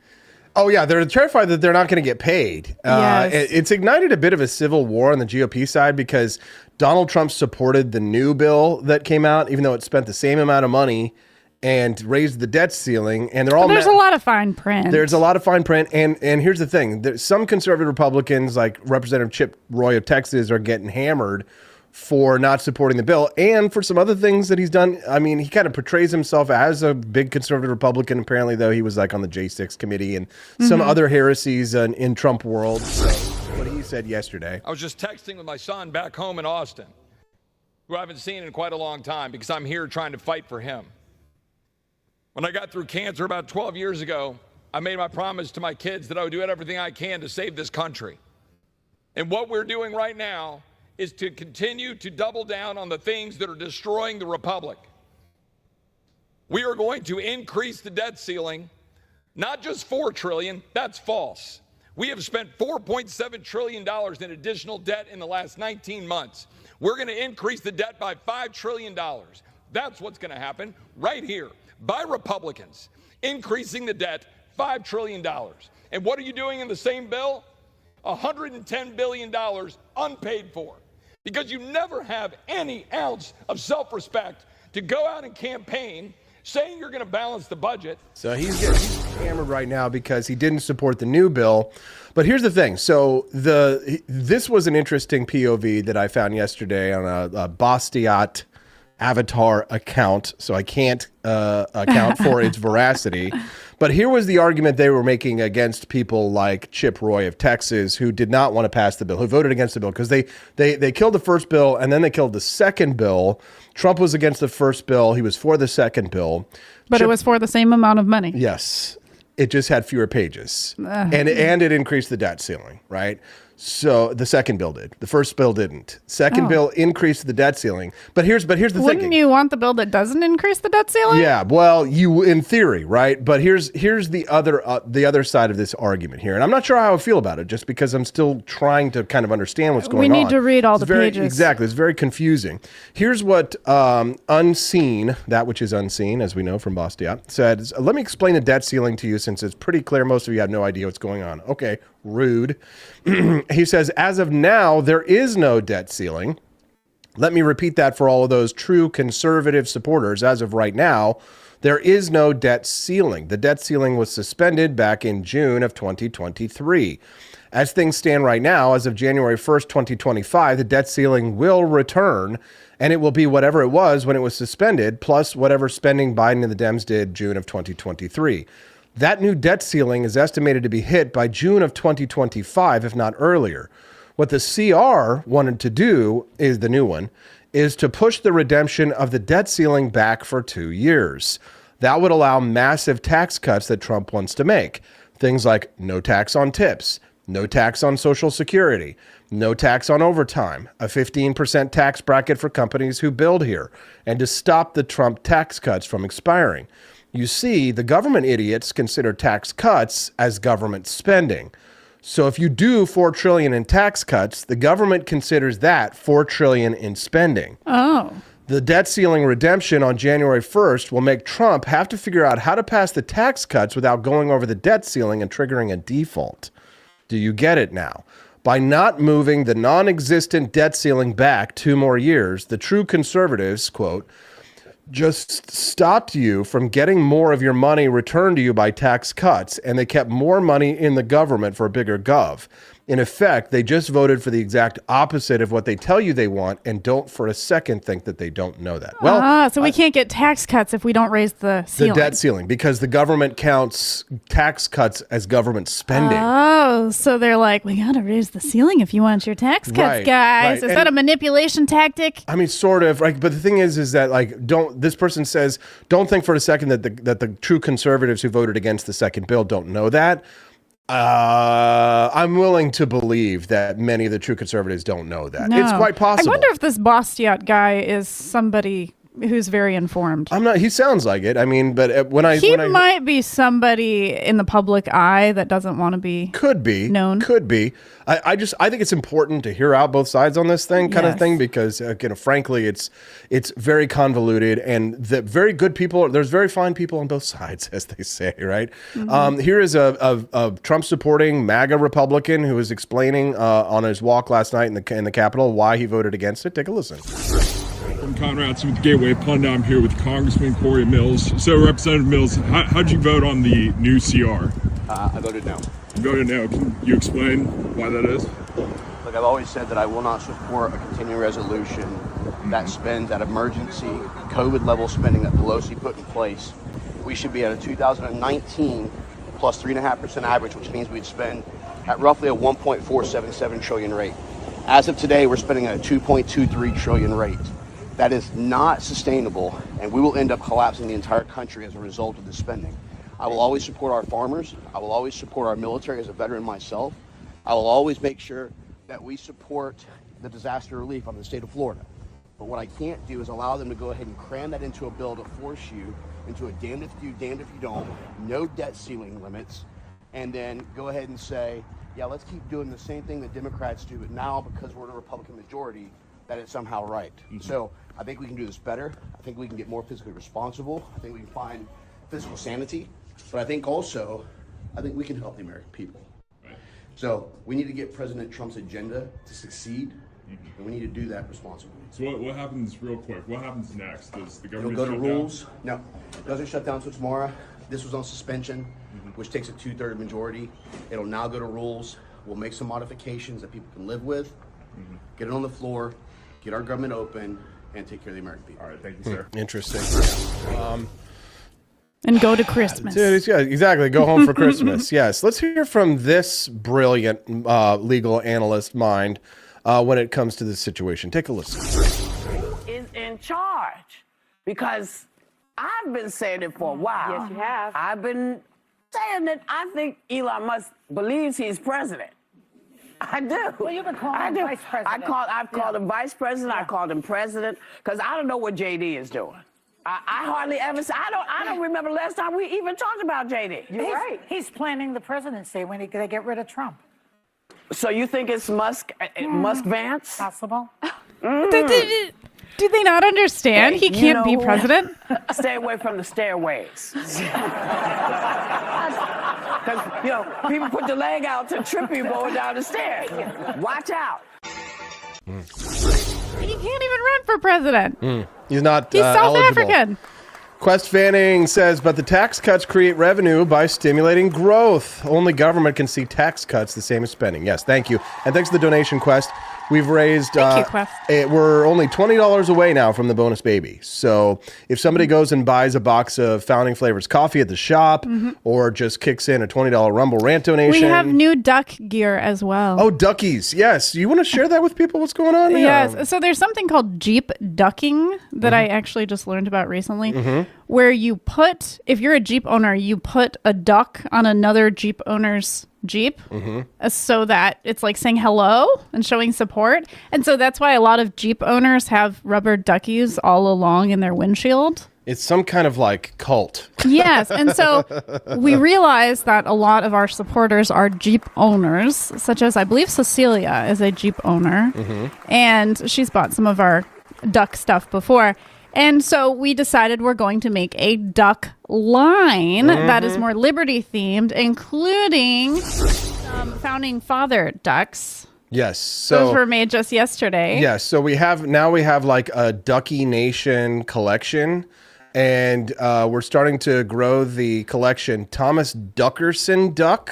Oh, yeah. They're terrified that they're not going to get paid. Yes. It's ignited a bit of a civil war on the GOP side because Donald Trump supported the new bill that came out, even though it spent the same amount of money and raised the debt ceiling, and they're all. There's a lot of fine print. There's a lot of fine print, and here's the thing: there's some conservative Republicans, like Representative Chip Roy of Texas, are getting hammered for not supporting the bill, and for some other things that he's done. I mean, he kind of portrays himself as a big conservative Republican. Apparently, though, he was like on the J6 committee and some other heresies in Trump world. So, what he said yesterday. I was just texting with my son back home in Austin, who I haven't seen in quite a long time because I'm here trying to fight for him. When I got through cancer about 12 years ago, I made my promise to my kids that I would do everything I can to save this country. And what we're doing right now is to continue to double down on the things that are destroying the republic. We are going to increase the debt ceiling, not just $4 trillion, that's false. We have spent $4.7 trillion in additional debt in the last 19 months. We're going to increase the debt by $5 trillion. That's what's going to happen right here by Republicans, increasing the debt $5 trillion. And what are you doing in the same bill? $110 billion unpaid for. Because you never have any ounce of self-respect to go out and campaign saying you're going to balance the budget. So he's hammered right now because he didn't support the new bill. But here's the thing. So this was an interesting POV that I found yesterday on a Bastiat avatar account, so I can't account for its veracity. But here was the argument they were making against people like Chip Roy of Texas, who did not want to pass the bill, who voted against the bill, because they killed the first bill and then they killed the second bill. Trump was against the first bill. He was for the second bill. But it was for the same amount of money. Yes. It just had fewer pages. And it increased the debt ceiling, right? So the second bill did. The first bill didn't. Second bill increased the debt ceiling. But here's the thing. Wouldn't you want the bill that doesn't increase the debt ceiling? Yeah, well, you in theory, right? But here's the other side of this argument here, and I'm not sure how I feel about it, just because I'm still trying to kind of understand what's going on. We need to read all the pages. Exactly, it's very confusing. Here's what Unseen, that which is unseen, as we know from Bastiat, said. Let me explain the debt ceiling to you, since it's pretty clear most of you have no idea what's going on. Okay, rude. He says, as of now, there is no debt ceiling. Let me repeat that for all of those true conservative supporters. As of right now, there is no debt ceiling. The debt ceiling was suspended back in June of 2023. As things stand right now, as of January 1st, 2025, the debt ceiling will return, and it will be whatever it was when it was suspended, plus whatever spending Biden and the Dems did June of 2023. That new debt ceiling is estimated to be hit by June of 2025, if not earlier. What the CR wanted to do, is the new one, is to push the redemption of the debt ceiling back for 2 years. That would allow massive tax cuts that Trump wants to make. Things like no tax on tips, no tax on Social Security, no tax on overtime, a 15% tax bracket for companies who build here, and to stop the Trump tax cuts from expiring. You see, the government idiots consider tax cuts as government spending. So if you do $4 trillion in tax cuts, the government considers that $4 trillion in spending. Oh. The debt ceiling redemption on January 1st will make Trump have to figure out how to pass the tax cuts without going over the debt ceiling and triggering a default. Do you get it now? By not moving the non-existent debt ceiling back 2 more years, the true conservatives, quote, just stopped you from getting more of your money returned to you by tax cuts, and they kept more money in the government for a bigger gov. In effect, they just voted for the exact opposite of what they tell you they want, and don't for a second think that they don't know that. Well, so we can't get tax cuts if we don't raise the ceiling. The debt ceiling, because the government counts tax cuts as government spending. Oh, so they're like, we got to raise the ceiling if you want your tax cuts, Right, guys. right. Is that a manipulation tactic? I mean, sort of, right? But the thing is that, like, this person says, don't think for a second that the true conservatives who voted against the second bill don't know that. I'm willing to believe that many of the true conservatives don't know that. No. It's quite possible. I wonder if this Bastiat guy is somebody who's very informed. I'm not. He sounds like it. I mean, but he might be somebody in the public eye that doesn't want to be known. Could be. I think it's important to hear out both sides on this thing, kind of thing, because frankly, it's very convoluted, and the very good people. There's very fine people on both sides, as they say, right? Mm-hmm. Here is a Trump supporting MAGA Republican who was explaining on his walk last night in the Capitol why he voted against it. Take a listen. From Conrad's with Gateway Pundit. I'm here with Congressman Corey Mills. So, Representative Mills, how'd you vote on the new CR? I voted no. You voted no. Can you explain why that is? Look, I've always said that I will not support a continuing resolution that spends at emergency COVID-level spending that Pelosi put in place. We should be at a 2019 plus 3.5% average, which means we'd spend at roughly a 1.477 trillion rate. As of today, we're spending at a 2.23 trillion rate. That is not sustainable, and we will end up collapsing the entire country as a result of this spending. I will always support our farmers. I will always support our military as a veteran myself. I will always make sure that we support the disaster relief on the state of Florida. But what I can't do is allow them to go ahead and cram that into a bill to force you into a damned if you do, damned if you don't, no debt ceiling limits, and then go ahead and say, yeah, let's keep doing the same thing that Democrats do, but now because we're the Republican majority, that it's somehow right. So I think we can do this better. I think we can get more fiscally responsible. I think we can find fiscal sanity. But I think also, we can help the American people. So we need to get President Trump's agenda to succeed, and we need to do that responsibly. So what happens, real quick, what happens next? Does the government It'll go to shut down? rules. No, it doesn't shut down until tomorrow. This was on suspension. which takes a 2/3 majority. It'll now go to rules. We'll make some modifications that people can live with, get it on the floor, get our government open, and take care of the American people. All right, thank you, sir. Interesting. And go to Christmas. Dude, yeah, exactly. Go home for Christmas. Yes. Let's hear from this brilliant legal analyst mind when it comes to this situation. Take a listen. Is in charge, because I've been saying it for a while. Yes, you have. I've been saying that I think Elon Musk believes he's president. I do. Well, you've been calling him vice president. I've called him vice president. I called him president, because I don't know what JD is doing. I hardly ever say. I don't remember last time we even talked about JD. You're right. He's planning the presidency when they get rid of Trump. So you think it's Musk Vance? Possible. Do they not understand he can't be president? Stay away from the stairways. Because, people put the leg out to trip you going down the stairs. Watch out. He can't even run for president. He's not He's South eligible. African. Quest Fanning says, but the tax cuts create revenue by stimulating growth. Only government can see tax cuts the same as spending. Yes, thank you. And thanks to the donation, Quest. We've raised, Thank you, Quest. We're only $20 away now from the bonus baby. So if somebody goes and buys a box of Founding Flavors coffee at the shop or just kicks in a $20 Rumble Rant donation. We have new duck gear as well. Oh, duckies. Yes. You want to share that with people? What's going on? Yes. So there's something called Jeep ducking that I actually just learned about recently, where you put, if you're a Jeep owner, you put a duck on another Jeep owner's Jeep so that it's like saying hello and showing support. And so that's why a lot of Jeep owners have rubber duckies all along in their windshield. It's some kind of like cult. Yes. And so we realized that a lot of our supporters are Jeep owners, such as I believe Cecilia is a Jeep owner. And she's bought some of our duck stuff before. And so we decided we're going to make a duck line that is more liberty themed, including founding father ducks. Yes. So those were made just yesterday. Yes. So we have like a Ducky Nation collection, and we're starting to grow the collection. Thomas Duckerson duck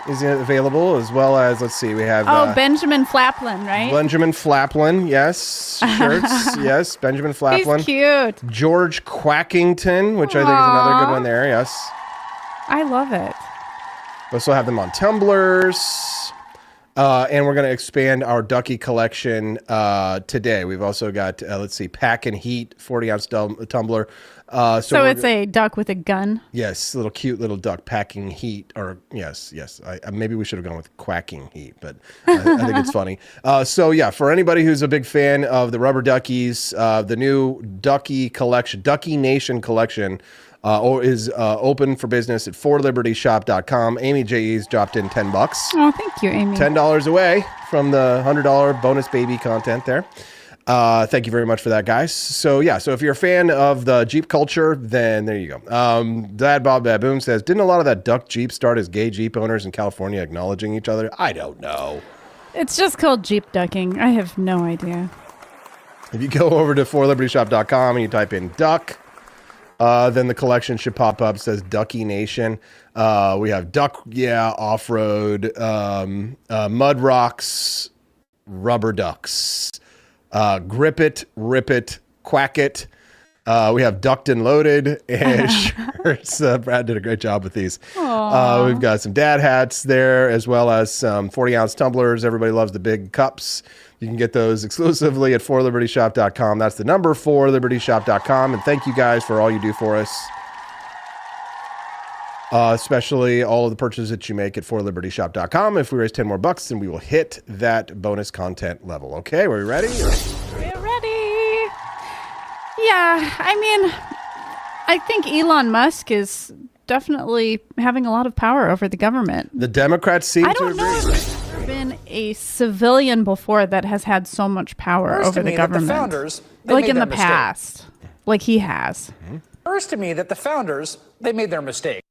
is available, as well as, let's see, we have Benjamin Flaplin, right? Benjamin Flaplin, yes. Shirts, yes. Benjamin Flaplin. He's cute. George Quackington, which I think is another good one there, yes. I love it. We also have them on tumblers. And we're going to expand our Ducky collection today. We've also got, let's see, Pack and Heat 40-ounce tumbler. So it's a duck with a gun? Yes, little cute little duck packing heat. Or yes. Maybe we should have gone with quacking heat, but I think it's funny. So yeah, for anybody who's a big fan of the rubber duckies, the new Ducky collection, Ducky Nation collection, is open for business at forlibertyshop.com. Amy J.E.'s dropped in $10. Oh, thank you, Amy. $10 away from the $100 bonus baby content there. Thank you very much for that, guys. So yeah, so if you're a fan of the Jeep culture, then there you go. Dad Bob Baboon says, didn't a lot of that duck Jeep start as gay Jeep owners in California acknowledging each other? I don't know. It's just called Jeep ducking. I have no idea. If you go over to forlibertyshop.com and you type in duck, then the collection should pop up. It says Ducky Nation. We have duck, off-road, mud rocks, rubber ducks, grip it, rip it, quack it. We have ducked and loaded and shirts. Brad did a great job with these. We've got some dad hats there, as well as some 40-ounce tumblers. Everybody loves the big cups. You can get those exclusively at forlibertyshop.com. That's the number, forlibertyshop.com. And thank you guys for all you do for us, especially all of the purchases that you make at forlibertyshop.com. If we raise 10 more bucks, then we will hit that bonus content level. Okay, are we ready? We're ready. Yeah, I mean, I think Elon Musk is definitely having a lot of power over the government. The Democrats seem to agree. I don't know if there's ever been a civilian before that has had so much power over the government. The founders, like in the past, like he has. First to me that the founders, they made their mistake.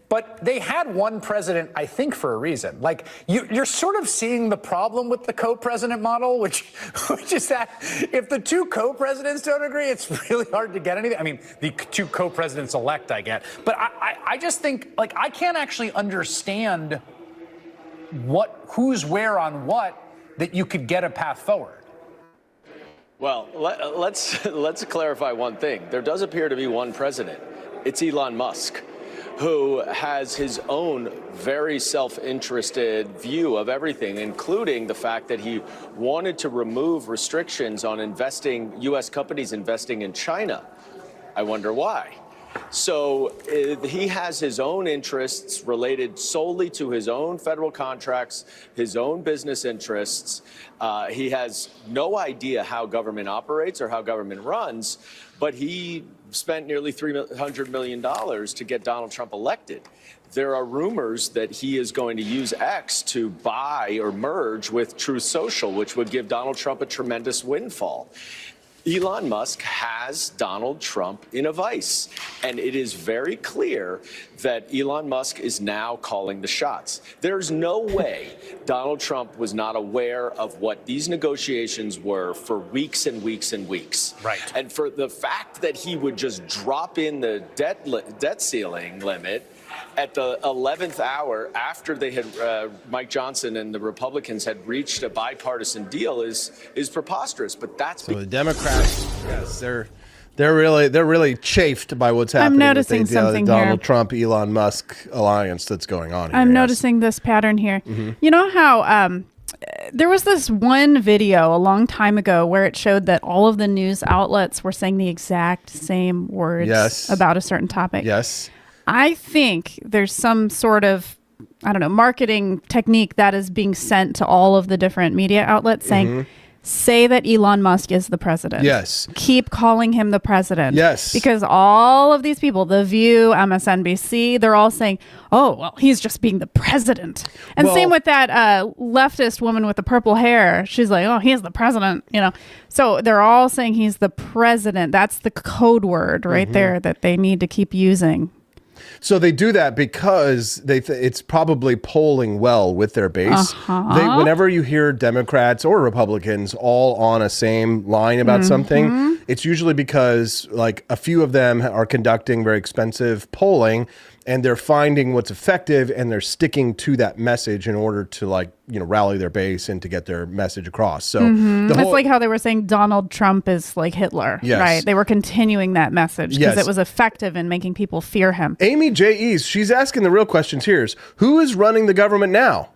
But they had one president, I think, for a reason. Like, you're sort of seeing the problem with the co-president model, which is that if the two co-presidents don't agree, it's really hard to get anything. I mean, the two co-presidents elect, I get. But I just think, like, I can't actually understand who's where on what that you could get a path forward. Well, let's clarify one thing. There does appear to be one president. It's Elon Musk, who has his own very self-interested view of everything, including the fact that he wanted to remove restrictions on U.S. companies investing in China. I wonder why. So he has his own interests related solely to his own federal contracts, his own business interests. He has no idea how government operates or how government runs, but he spent nearly $300 million to get Donald Trump elected. There are rumors that he is going to use X to buy or merge with Truth Social, which would give Donald Trump a tremendous windfall. Elon Musk has Donald Trump in a vice, and it is very clear that Elon Musk is now calling the shots. There's no way Donald Trump was not aware of what these negotiations were for weeks and weeks and weeks. Right. And for the fact that he would just drop in the debt ceiling limit at the 11th hour after they had Mike Johnson and the Republicans had reached a bipartisan deal is preposterous. But that's so the Democrats. Yes, they're really chafed by what's happening. I'm noticing with something the Donald here. Trump Elon Musk alliance that's going on here. I'm noticing this pattern here. You know how there was this one video a long time ago where it showed that all of the news outlets were saying the exact same words about a certain topic. Yes. I think there's some sort of, I don't know, marketing technique that is being sent to all of the different media outlets saying, say that Elon Musk is the president. Yes. Keep calling him the president. Yes. Because all of these people, The View, MSNBC, they're all saying, oh, well, he's just being the president. And same with that leftist woman with the purple hair. She's like, oh, he's the president, you know. So they're all saying he's the president. That's the code word right there that they need to keep using. So they do that because it's probably polling well with their base. Whenever you hear Democrats or Republicans all on a same line about something, it's usually because like a few of them are conducting very expensive polling and they're finding what's effective and they're sticking to that message in order to rally their base and to get their message across. So it's like how they were saying Donald Trump is like Hitler, right? They were continuing that message because it was effective in making people fear him. Amy J. East, she's asking the real questions here is, who is running the government now?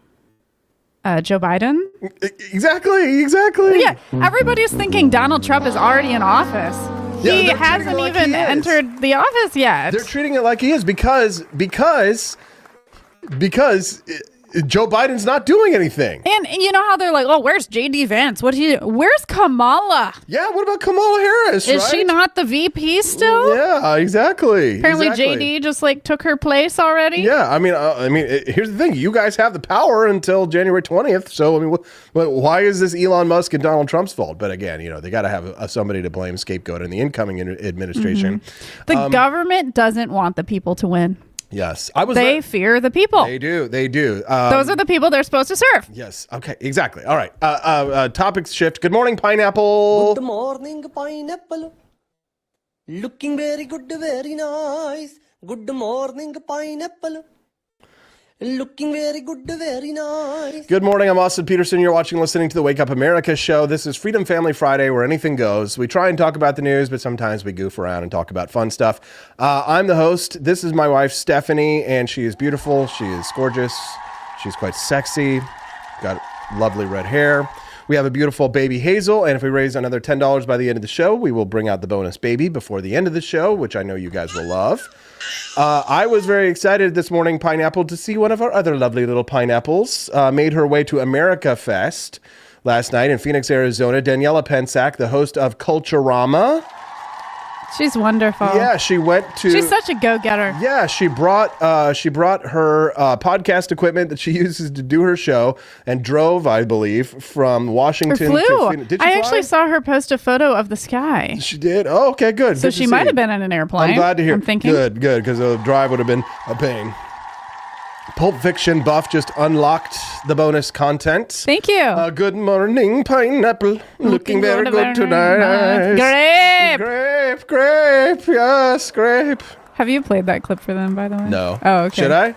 Joe Biden? Exactly. Yeah, everybody's thinking Donald Trump is already in office. Yeah, he hasn't even entered the office yet. They're treating it like he is because Joe Biden's not doing anything. And you know how they're like, oh, where's J.D. Vance? Where's Kamala? Yeah, what about Kamala Harris? Is she not the VP still? Yeah, exactly. Apparently J.D. just took her place already. Yeah, I mean, here's the thing. You guys have the power until January 20th. So, I mean, why is this Elon Musk and Donald Trump's fault? But again, they got to have somebody to blame, scapegoat in the incoming administration. The government doesn't want the people to win. Yes. They fear the people. They do. Those are the people they're supposed to serve. Yes. Okay. Exactly. All right. Topics shift. Good morning, Pineapple. Good morning, Pineapple. Looking very good, very nice. Good morning, Pineapple. Looking very good, very nice. Good morning. I'm Austin Peterson. You're watching and listening to the Wake Up America show. This is Freedom Family Friday, where anything goes. We try and talk about the news, but sometimes we goof around and talk about fun stuff. I'm the host. This is my wife, Stephanie, and she is beautiful. She is gorgeous. She's quite sexy. Got lovely red hair. We have a beautiful baby Hazel, and if we raise another $10 by the end of the show, we will bring out the bonus baby before the end of the show, which I know you guys will love. I was very excited this morning, Pineapple, to see one of our other lovely little pineapples made her way to America Fest last night in Phoenix, Arizona. Daniela Pensack, the host of Culturama. She's wonderful. Yeah, she went to... She's such a go-getter. Yeah, she brought her podcast equipment that she uses to do her show and drove, I believe, from Washington to Phoenix. Did she I fly? actually saw her post a photo of the sky. She did? Oh, okay, good. So Good she might have been in an airplane. I'm glad to hear. I'm thinking. Good, because the drive would have been a pain. Pulp Fiction buff just unlocked the bonus content. Thank you. Good morning, pineapple. Looking very good tonight. Grape. Yes, grape. Have you played that clip for them, by the way? No. Oh, okay. Should I?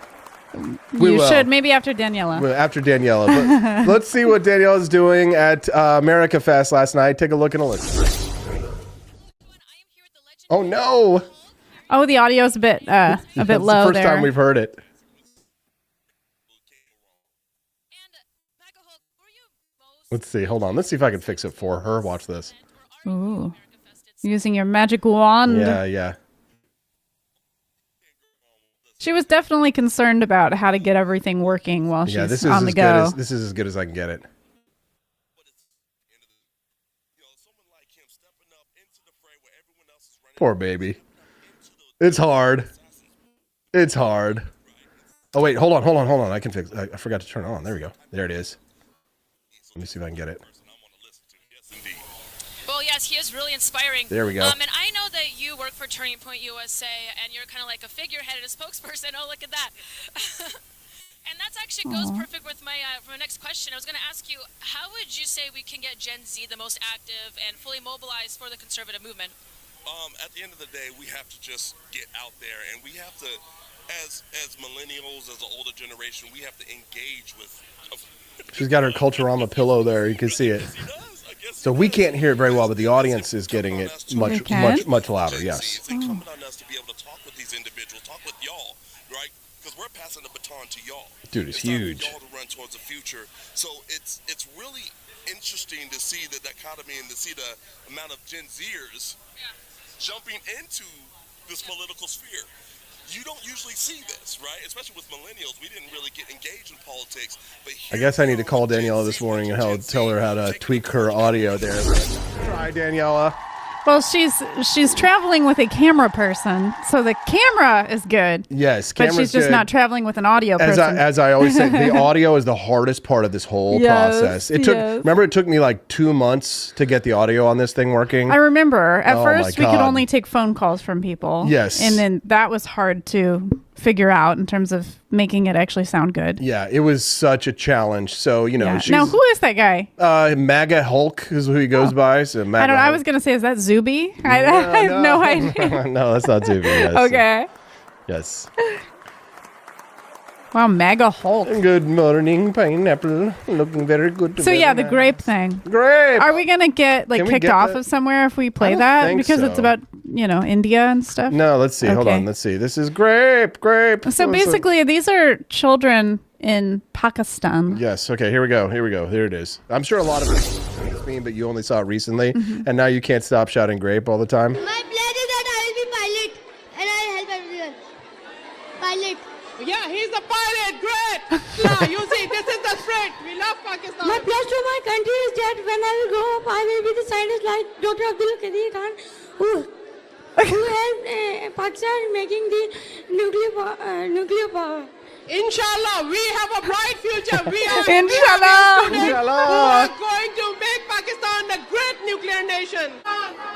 You should. Maybe after Daniela. Well, after Daniela. But let's see what Daniela's doing at America Fest last night. Take a look and a listen. Oh, no. Oh, the audio's a bit low there. It's the first time we've heard it. Let's see. Hold on. Let's see if I can fix it for her. Watch this. Ooh. Using your magic wand. Yeah. She was definitely concerned about how to get everything working while she's on the go. This is as good as I can get it. Poor baby. It's hard. Oh, wait. Hold on. I can fix it. I forgot to turn it on. There we go. There it is. Let me see if I can get it. Well, yes, he is really inspiring. There we go. And I know that you work for Turning Point USA, and you're kind of like a figurehead and a spokesperson. Oh, look at that. And that actually goes perfect with my next question. I was going to ask you, how would you say we can get Gen Z the most active and fully mobilized for the conservative movement? At the end of the day, we have to just get out there, and we have to, as millennials, as the older generation, we have to engage with. She's got her Culturama pillow there. You can see it. So we can't hear it very well, but the audience is getting it much louder. Yes. It's incumbent on us to be able to talk with these individuals, talk with y'all, right? Because we're passing the baton to y'all. Dude, it's huge. Y'all to run towards the future. So it's really interesting to see the dichotomy and to see the amount of Gen Zers jumping into this political sphere. You don't usually see this, right? Especially with millennials. We didn't really get engaged in politics. But I guess I need to call Daniela this morning and tell her how to tweak her audio there. Try, Daniela. Well, she's traveling with a camera person, so the camera is good. Yes, but she's just not traveling with an audio person. As I always say, the audio is the hardest part of this whole process. It took me like 2 months to get the audio on this thing working. I remember at first we could only take phone calls from people. Yes, and then that was hard to figure out in terms of making it actually sound good. Yeah, it was such a challenge. So now who is that guy? MAGA Hulk is who he goes by. So MAGA I was gonna say, is that Zuby? I have no idea. No, that's not Zuby. Yes. Okay. Yes. Wow, MAGA Hulk. Good morning, pineapple. Looking very good. So yeah, the grape thing. Grape. Are we gonna get kicked off of somewhere if we play that because it's about India and stuff? No, let's see. Okay. Hold on. Let's see. This is grape. So basically, these are children in Pakistan. Yes. Okay. Here we go. There it is. I'm sure a lot of it's mean, but you only saw it recently, and now you can't stop shouting grape all the time. My plan is that I will be pilot, and I'll help everyone. Pilot. Yeah, he's a pilot. Great. Yeah, you see, this is the spirit. We love Pakistan. My pledge to my country is that when I will grow up, I will be the scientist like Dr. Abdul Qadir Khan, who helped Pakistan making the nuclear power. Inshallah, we have a bright future. We are Inshallah. who are going to make Pakistan a great nuclear nation.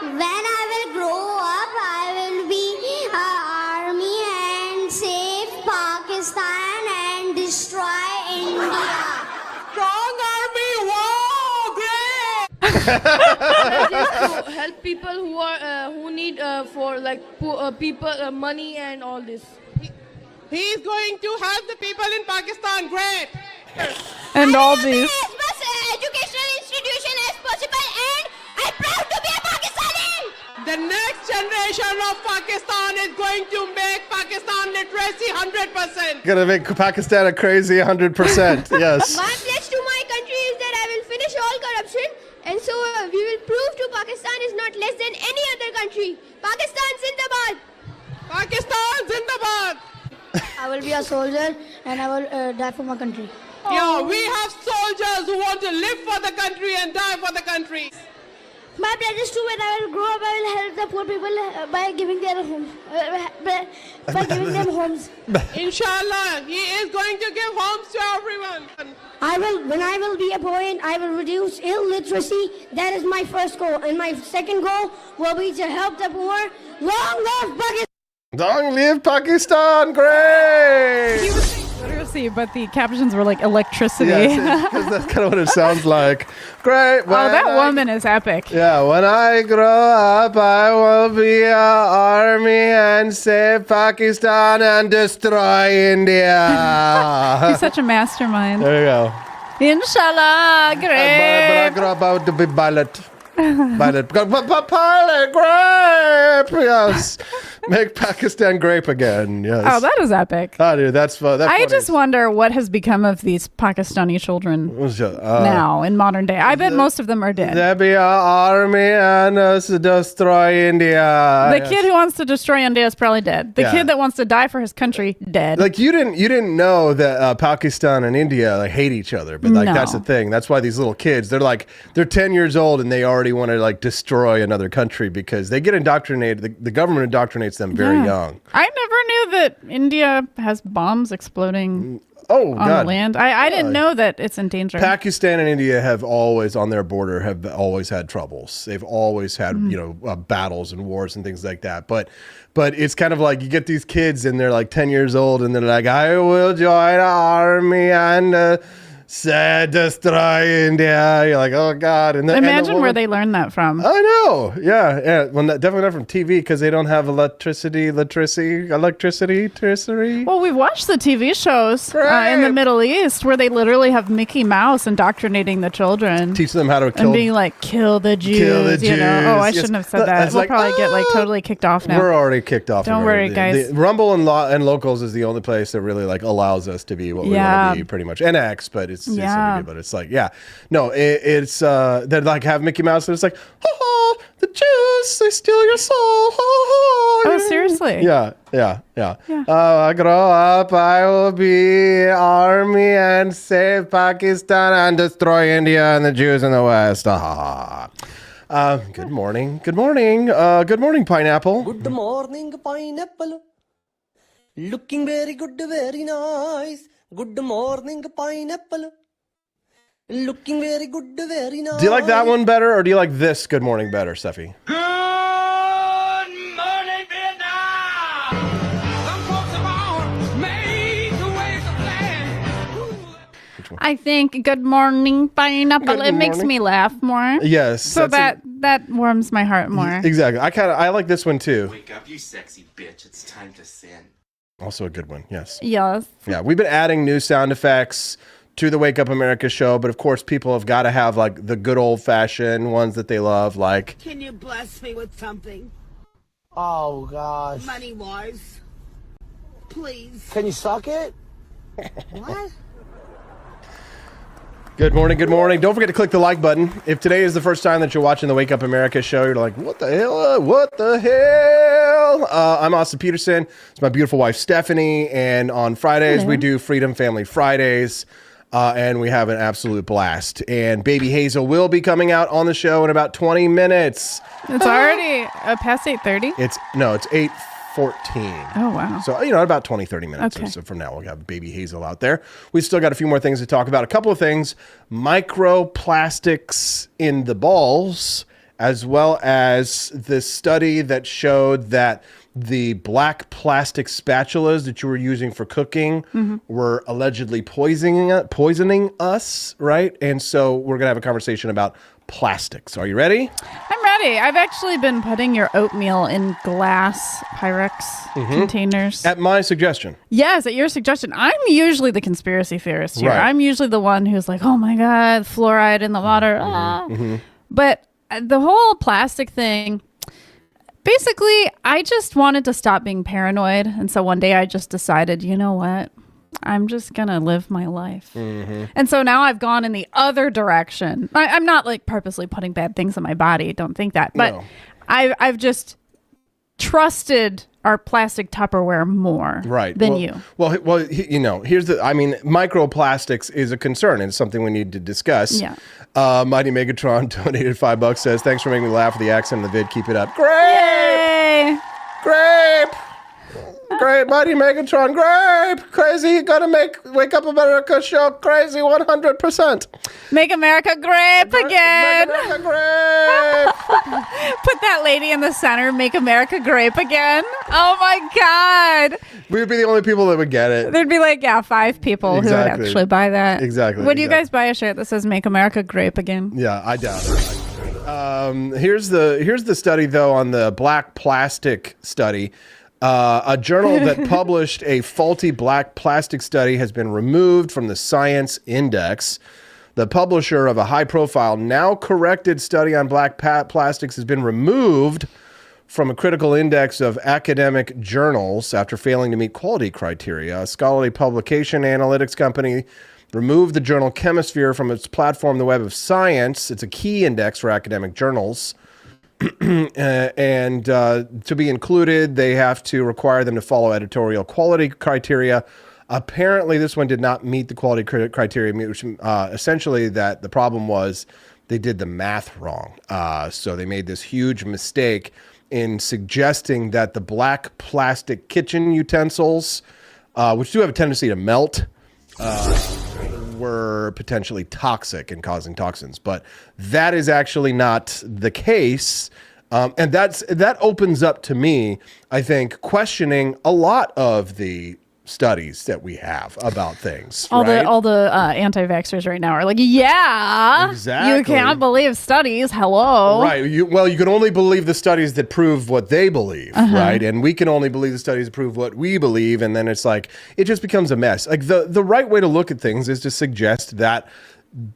When I will grow up, I will be army and save Pakistan and destroy India. Strong army, whoa, great! To help people who need people money and all this. He is going to help the people in Pakistan. Great. And all these. Educational institution as possible, and I'm proud to be a Pakistani. The next generation of Pakistan is going to make Pakistan literacy 100%. Gonna make Pakistan a crazy 100%. Yes. My pledge to my country is that I will finish all corruption, and so we will prove to Pakistan is not less than any other country. Pakistan Zindabad. Pakistan Zindabad. I will be a soldier and I will die for my country. Yeah, we have soldiers who want to live for the country and die for the country. My pledge is to when I will grow up, I will help the poor people by giving their homes, by giving them homes. Inshallah, he is going to give homes to everyone. When I will be a boy, and I will reduce illiteracy. That is my first goal, and my second goal will be to help the poor. Long live Pakistan! Long live Pakistan! Great! Literacy, but the captions were like electricity. Yeah, because that's kind of what it sounds like. Great. That woman is epic. Yeah, when I grow up, I will be an army and save Pakistan and destroy India. He's such a mastermind. There you go. Inshallah, great. But I grew up, I want to be pilot. Pilot, grape. Yes. Make Pakistan grape again. Yes. Oh, that is epic. Oh, dude, that's fun. I just wonder what has become of these Pakistani children now in modern day. I bet most of them are dead. There be an army and us destroy India. The kid who wants to destroy India is probably dead. The kid that wants to die for his country, dead. Like you didn't know that Pakistan and India like hate each other, but like that's the thing. That's why these little kids, they're 10 years old and they already want to like destroy another country because they get indoctrinated. The government indoctrinates them very young. I never knew that India has bombs exploding on God. the land. I didn't know that it's in danger. Pakistan and India have always on their border have always had troubles. They've always had battles and wars and things like that. But it's kind of like you get these kids and they're like 10 years old and they're like, I will join the army and destroy India. You're like, oh God. And imagine where they learned that from. I know. Yeah. Well, definitely not from TV because they don't have electricity. Well, we've watched the TV shows in the Middle East where they literally have Mickey Mouse indoctrinating the children. Teach them how to kill. And being like, kill the Jews. Kill the Jews. You know? Oh, I shouldn't have said that. We'll probably get like totally kicked off now. We're already kicked off. Don't worry, guys. Rumble and Locals is the only place that really like allows us to be what we want to be pretty much. And X, but it's but it's like, it's they like have Mickey Mouse and it's like, the Jews, they steal your soul. Oh, seriously? Yeah. I grow up, I will be army and save Pakistan and destroy India and the Jews in the West. Good morning. Good morning, Pineapple. Good morning, Pineapple. Looking very good, very nice. Good morning, Pineapple. Looking very good, very nice. Do you like that one better, or do you like this Good Morning better, Steffi? Good morning, Vietnam. Some folks have all made the ways of land. I think Good Morning Pineapple. It makes me laugh more. Yes. So that warms my heart more. Exactly. I like this one too. Wake up, you sexy bitch. It's time to sin. Also a good one. Yes. Yes. Yeah. We've been adding new sound effects to the Wake Up America show, but of course people have got to have like the good old fashioned ones that they love, like Can you bless me with something? Oh, gosh. Money-wise. Please. Can you suck it? What? Good morning. Don't forget to click the like button. If today is the first time that you're watching the Wake Up America show, you're like, what the hell? I'm Austin Peterson. It's my beautiful wife, Stephanie. And on Fridays, we do Freedom Family Fridays. And we have an absolute blast. And Baby Hazel will be coming out on the show in about 20 minutes. It's already past 8:30? It's 8:14. Oh, wow. So, about 20, 30 minutes or so from now, we'll have Baby Hazel out there. We've still got a few more things to talk about. A couple of things. Microplastics in the balls, as well as this study that showed that the black plastic spatulas that you were using for cooking were allegedly poisoning us, right? And so we're going to have a conversation about plastics. Are you ready? I'm ready. I've actually been putting your oatmeal in glass Pyrex containers. At my suggestion. Yes, at your suggestion. I'm usually the conspiracy theorist here. Right. I'm usually the one who's like, oh my God, fluoride in the water. But the whole plastic thing, basically, I just wanted to stop being paranoid. And so one day I just decided, you know what? I'm just going to live my life. And so now I've gone in the other direction. I'm not like purposely putting bad things in my body. Don't think that. But no. I've just trusted our plastic Tupperware more than you. Well, here's microplastics is a concern and it's something we need to discuss. Yeah. Mighty Megatron donated $5, says, thanks for making me laugh with the accent in the vid. Keep it up. Grape! Yay! Grape! Great, Mighty Megatron, grape! Crazy, gonna make Wake Up America show crazy 100%. Make America grape again! Make America grape! Put that lady in the center, make America grape again. Oh my God. We would be the only people that would get it. There'd be like, 5 people who would actually buy that. Exactly. Would you guys buy a shirt that says make America grape again? Yeah, I doubt it. Here's the study, though, on the black plastic study. A journal that published a faulty black plastic study has been removed from the Science Index. The publisher of a high-profile, now corrected study on black plastics has been removed from a critical index of academic journals after failing to meet quality criteria. A scholarly publication analytics company removed the journal Chemisphere from its platform, the Web of Science. It's a key index for academic journals. And to be included, they have to require them to follow editorial quality criteria. Apparently, this one did not meet the quality criteria, which essentially that the problem was they did the math wrong. So they made this huge mistake in suggesting that the black plastic kitchen utensils, which do have a tendency to melt, were potentially toxic and causing toxins. But that is actually not the case. And that opens up to me, I think, questioning a lot of the studies that we have about things. All the anti-vaxxers right now are like, yeah, exactly. You can't believe studies. Hello. Right. You can only believe the studies that prove what they believe, right? And we can only believe the studies that prove what we believe. And then it's like, it just becomes a mess. Like the right way to look at things is to suggest that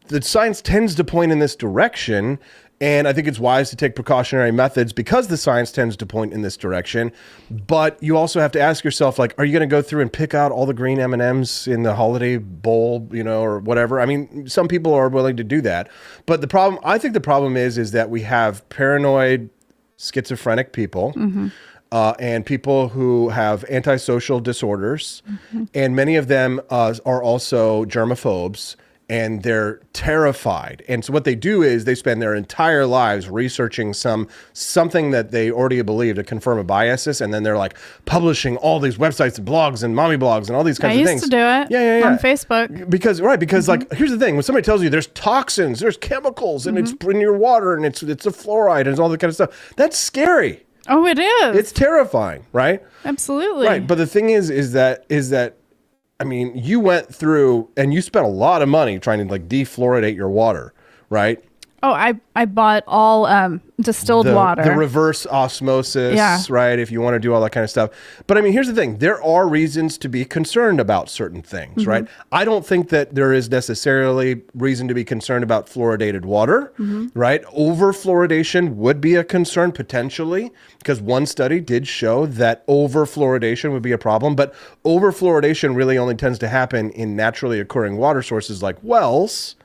the science tends to point in this direction. And I think it's wise to take precautionary methods because the science tends to point in this direction. But you also have to ask yourself, like, are you going to go through and pick out all the green M&Ms in the holiday bowl, or whatever? I mean, some people are willing to do that. But I think the problem is that we have paranoid, schizophrenic people. And people who have antisocial disorders. And many of them are also germaphobes. And they're terrified. And so what they do is they spend their entire lives researching something that they already believe to confirm a biases. And then they're like publishing all these websites and blogs and mommy blogs and all these kinds of things. I used to do it. Yeah. On Facebook. Because like, here's the thing. When somebody tells you there's toxins, there's chemicals, and it's in your water, and it's a fluoride and all that kind of stuff, that's scary. Oh, it is. It's terrifying, right? Absolutely. Right. But the thing is that I mean, you went through and you spent a lot of money trying to like defluoridate your water, right? Oh, I bought all distilled water. The reverse osmosis, right? If you want to do all that kind of stuff. But I mean, here's the thing. There are reasons to be concerned about certain things, right? I don't think that there is necessarily reason to be concerned about fluoridated water, right? Over-fluoridation would be a concern potentially because one study did show that over-fluoridation would be a problem. But over-fluoridation really only tends to happen in naturally occurring water sources like wells,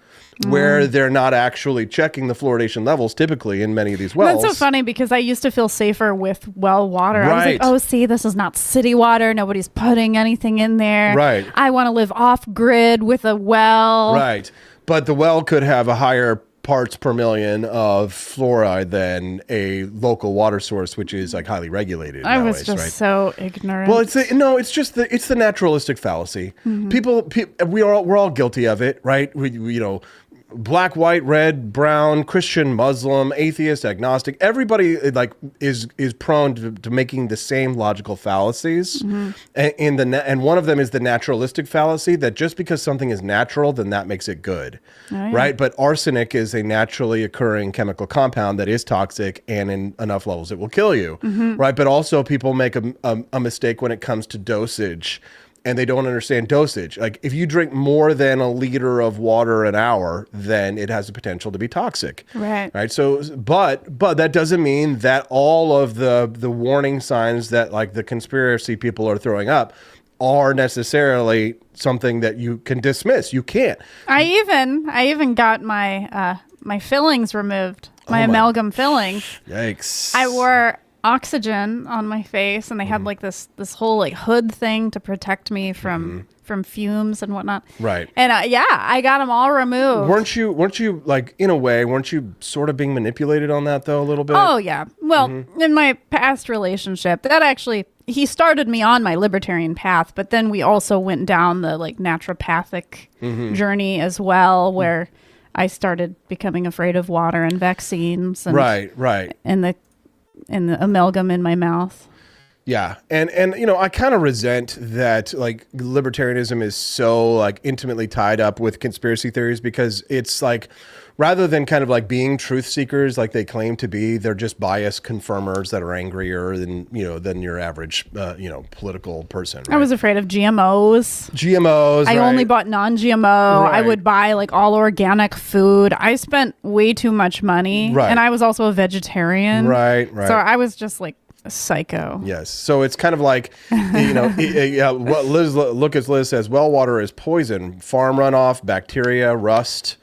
where they're not actually checking the fluoridation levels typically in many of these wells. That's so funny because I used to feel safer with well water. Right. I was like, oh, see, this is not city water. Nobody's putting anything in there. Right. I want to live off grid with a well. Right. But the well could have a higher parts per million of fluoride than a local water source, which is like highly regulated. I was just so ignorant. Well, it's the naturalistic fallacy. We're all guilty of it, right? We black, white, red, brown, Christian, Muslim, atheist, agnostic, everybody like is prone to making the same logical fallacies. And one of them is the naturalistic fallacy that just because something is natural, then that makes it good, right? But arsenic is a naturally occurring chemical compound that is toxic, and in enough levels it will kill you, right? But also people make a mistake when it comes to dosage. And they don't understand dosage. Like if you drink more than a liter of water an hour, then it has the potential to be toxic. Right. So, but that doesn't mean that all of the warning signs that like the conspiracy people are throwing up are necessarily something that you can dismiss. You can't. I even got my my fillings removed. My amalgam fillings. Yikes. I wore oxygen on my face, and they had like this whole like hood thing to protect me from fumes and whatnot. Right. And I got them all removed. Weren't you like in a way? Weren't you sort of being manipulated on that though a little bit? Oh yeah. Well, in my past relationship, that actually he started me on my libertarian path, but then we also went down the like naturopathic journey as well, where I started becoming afraid of water and vaccines. And, right. And the amalgam in my mouth. Yeah. And I kind of resent that like libertarianism is so like intimately tied up with conspiracy theories, because it's like, rather than kind of like being truth seekers like they claim to be, they're just bias confirmers that are angrier than your average political person. Right? I was afraid of GMOs. I only bought non-GMO. Right. I would buy like all organic food. I spent way too much money. Right. And I was also a vegetarian. Right. So I was just like a psycho. Yes. So it's kind of like, what Liz says, well water is poison, farm runoff, bacteria, rust.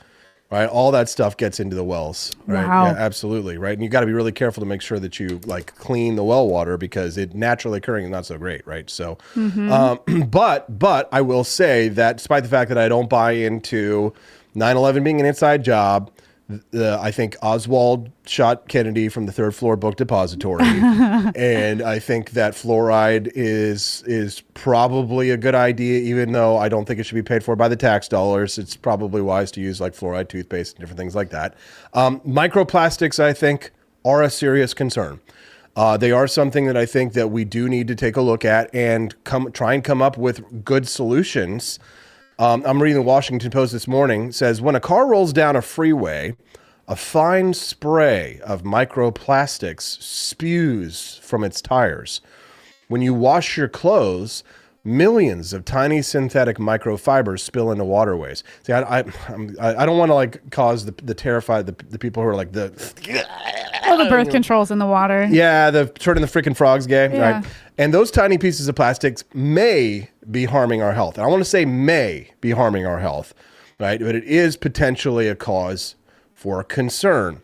Right, all that stuff gets into the wells. Right, wow. Yeah, absolutely. Right, and you got to be really careful to make sure that you like clean the well water, because it naturally occurring is not so great. Right, so, but I will say that despite the fact that I don't buy into 9/11 being an inside job, I think Oswald shot Kennedy from the third floor book depository, and I think that fluoride is probably a good idea, even though I don't think it should be paid for by the tax dollars. It's probably wise to use like fluoride toothpaste and different things like that. Microplastics, I think, are a serious concern. They are something that I think that we do need to take a look at and try and come up with good solutions. I'm reading the Washington Post this morning. It says, when a car rolls down a freeway, a fine spray of microplastics spews from its tires. When you wash your clothes, millions of tiny synthetic microfibers spill into waterways. See, I don't want to like cause the terrified the people who are like the birth control's in the water. Yeah, the turning the freaking frogs gay. Yeah. Right? And those tiny pieces of plastics may be harming our health. And I want to say may be harming our health, right? But it is potentially a cause for concern.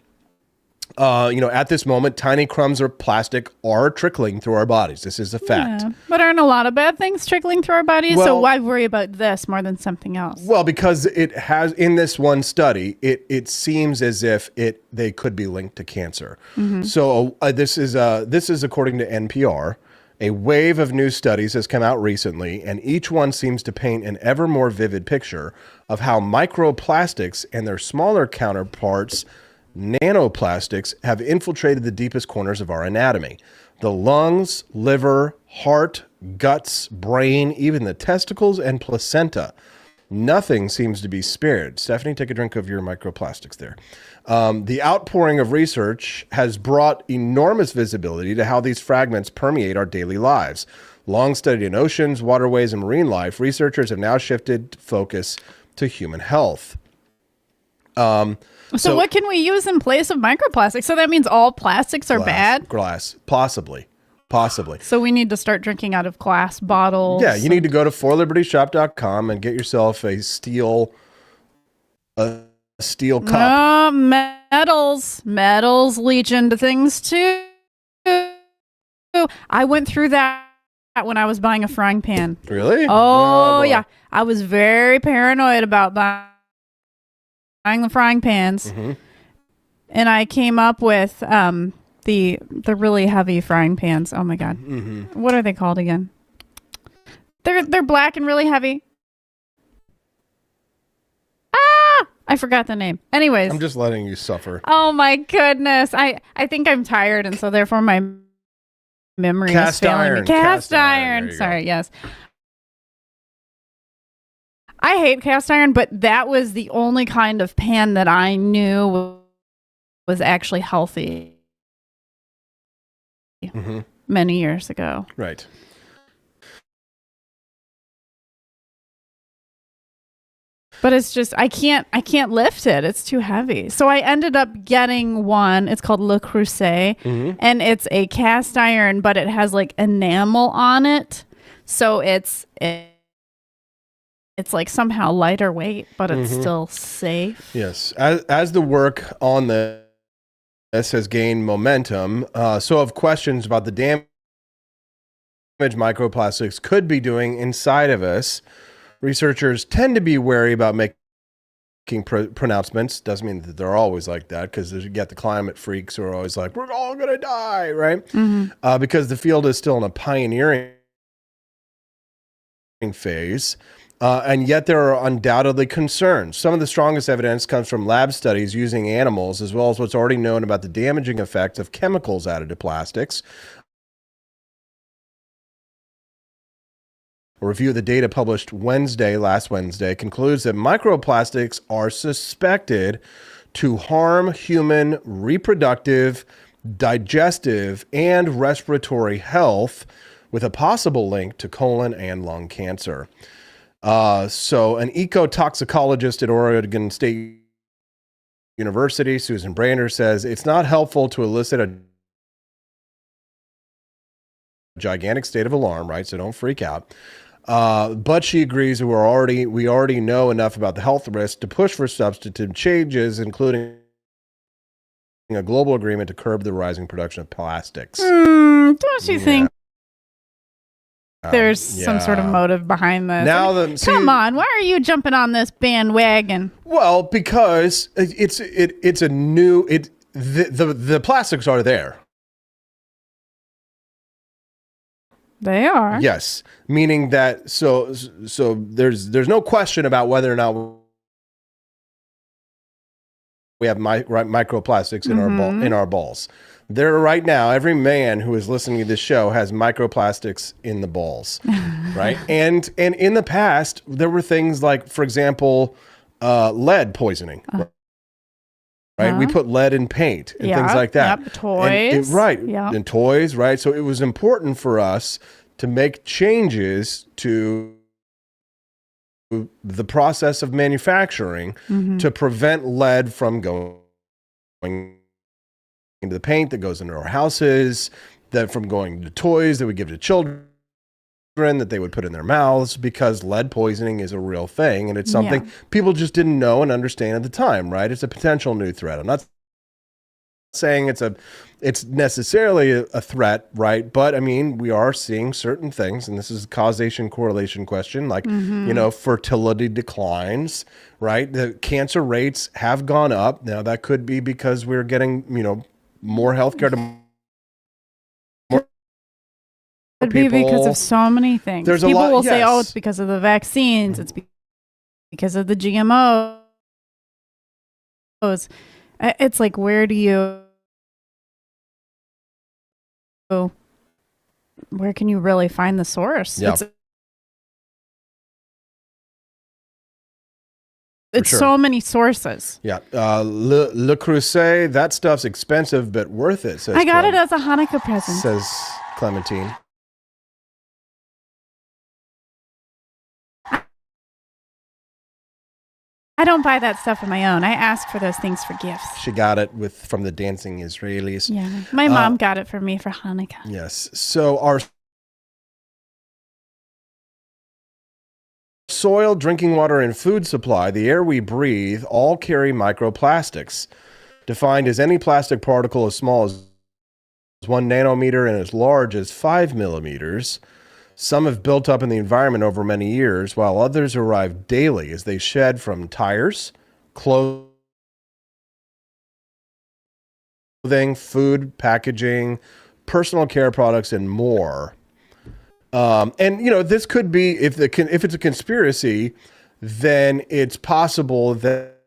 At this moment, tiny crumbs of plastic are trickling through our bodies. This is a fact. Yeah. But aren't a lot of bad things trickling through our bodies? So why worry about this more than something else? Well, because it has, in this one study, it seems as if they could be linked to cancer. Mm-hmm. So this is according to NPR. A wave of new studies has come out recently, and each one seems to paint an ever more vivid picture of how microplastics and their smaller counterparts, nanoplastics, have infiltrated the deepest corners of our anatomy. The lungs, liver, heart, guts, brain, even the testicles and placenta. Nothing seems to be spared. Stephanie, take a drink of your microplastics there. The outpouring of research has brought enormous visibility to how these fragments permeate our daily lives. Long studied in oceans, waterways, and marine life, researchers have now shifted focus to human health. So what can we use in place of microplastics? So that means all plastics are bad? Glass, possibly. So we need to start drinking out of glass bottles. Yeah, you need to go to forlibertyshop.com and get yourself a steel cup. Metals leach into things too. I went through that when I was buying a frying pan. Really? Oh yeah. I was very paranoid about buying the frying pans. Mm-hmm. And I came up with the really heavy frying pans. Oh my god. Mm-hmm. What are they called again? They're black and really heavy. I forgot the name. Anyways. I'm just letting you suffer. Oh my goodness. I think I'm tired, and so therefore my memory is failing me. Cast iron. Sorry, yes. I hate cast iron, but that was the only kind of pan that I knew was actually healthy many years ago. Right. But it's just I can't lift it. It's too heavy. So I ended up getting one. It's called Le Creuset, and it's a cast iron, but it has like enamel on it. So it's like somehow lighter weight, but it's still safe. Yes. As the work on this has gained momentum, so have questions about the damage microplastics could be doing inside of us. Researchers tend to be wary about making pronouncements. Doesn't mean that they're always like that, because you get the climate freaks who are always like, we're all going to die, right? Because the field is still in a pioneering phase. And yet there are undoubtedly concerns. Some of the strongest evidence comes from lab studies using animals, as well as what's already known about the damaging effects of chemicals added to plastics. A review of the data published last Wednesday, concludes that microplastics are suspected to harm human reproductive, digestive, and respiratory health, with a possible link to colon and lung cancer. So an ecotoxicologist at Oregon State University, Susan Brander, says it's not helpful to elicit a gigantic state of alarm, right? So don't freak out. But she agrees we already know enough about the health risks to push for substantive changes, including a global agreement to curb the rising production of plastics. Don't you think there's some sort of motive behind this? Come on, why are you jumping on this bandwagon? Well, because it's a new the plastics are there. They are. Yes, meaning that so there's no question about whether or not we have microplastics in our balls. There right now, every man who is listening to this show has microplastics in the balls, right? And in the past, there were things like, for example, lead poisoning. Right, we put lead in paint and things like that. Yep, toys. And toys, right? So it was important for us to make changes to the process of manufacturing to prevent lead from going into the paint that goes into our houses, that from going to toys that we give to children that they would put in their mouths, because lead poisoning is a real thing, and it's something people just didn't know and understand at the time, right? It's a potential new threat. I'm not saying it's necessarily a threat, right? But I mean, we are seeing certain things, and this is a causation correlation question, like fertility declines, right? The cancer rates have gone up. Now that could be because we're getting more healthcare to Could be because of so many things. People will say, "Oh, it's because of the vaccines. It's because of the GMOs." It's like, where can you really find the source? Yeah. It's so many sources. Yeah. Le Creuset, that stuff's expensive, but worth it. Says I got it as a Hanukkah present. Says Clementine. I don't buy that stuff on my own. I ask for those things for gifts. She got it from the dancing Israelis. Yeah. My mom got it for me for Hanukkah. Yes. So our soil, drinking water, and food supply, the air we breathe, all carry microplastics, defined as any plastic particle as small as 1 nanometer and as large as 5 millimeters. Some have built up in the environment over many years, while others arrive daily as they shed from tires, clothing, food, packaging, personal care products, and more. And this could be, if it's a conspiracy, then it's possible that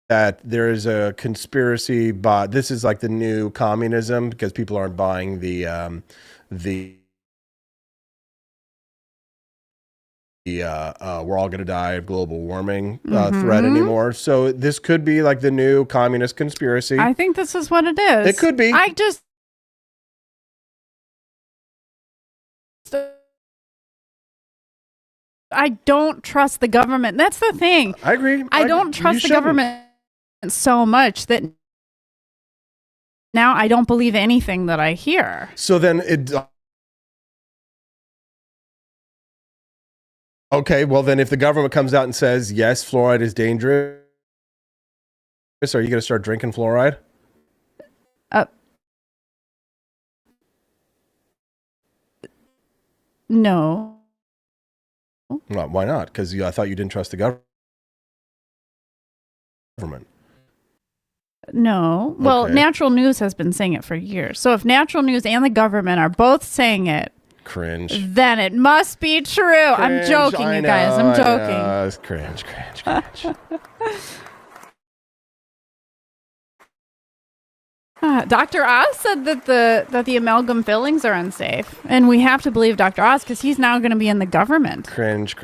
there is a conspiracy, but this is like the new communism, because people aren't buying we're all going to die of global warming threat anymore. So this could be like the new communist conspiracy. I think this is what it is. It could be. I don't trust the government. That's the thing. I agree. I don't trust the government so much that now I don't believe anything that I hear. So then okay, well then if the government comes out and says, yes, fluoride is dangerous, are you going to start drinking fluoride? No. Well, why not? Because I thought you didn't trust the government. No. Well, Okay. Natural News has been saying it for years. So if Natural News and the government are both saying it, Cringe. then it must be true. I'm Cringe, joking, I you guys. know, I'm I joking. know. It's cringe. Dr. Oz said that the amalgam fillings are unsafe, and we have to believe Dr. Oz because he's now going to be in the government. Cringe.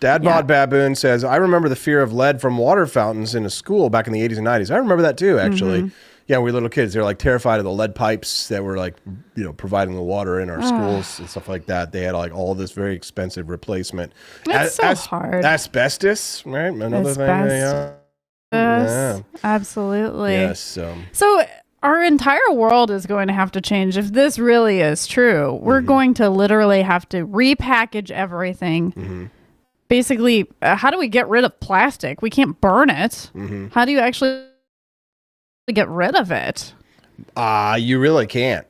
Dad Bod Baboon says, I remember the fear of lead from water fountains in a school back in the 80s and 90s. I remember that too, actually. Mm-hmm. Yeah, we were little kids. They were like terrified of the lead pipes that were like, providing the water in our schools and stuff like that. They had like all this very expensive replacement. It's so hard. Asbestos, right? Another thing. Yeah. Absolutely. Yes. So our entire world is going to have to change if this really is true. We're going to literally have to repackage everything. Basically, how do we get rid of plastic? We can't burn it. How do you actually get rid of it? You really can't.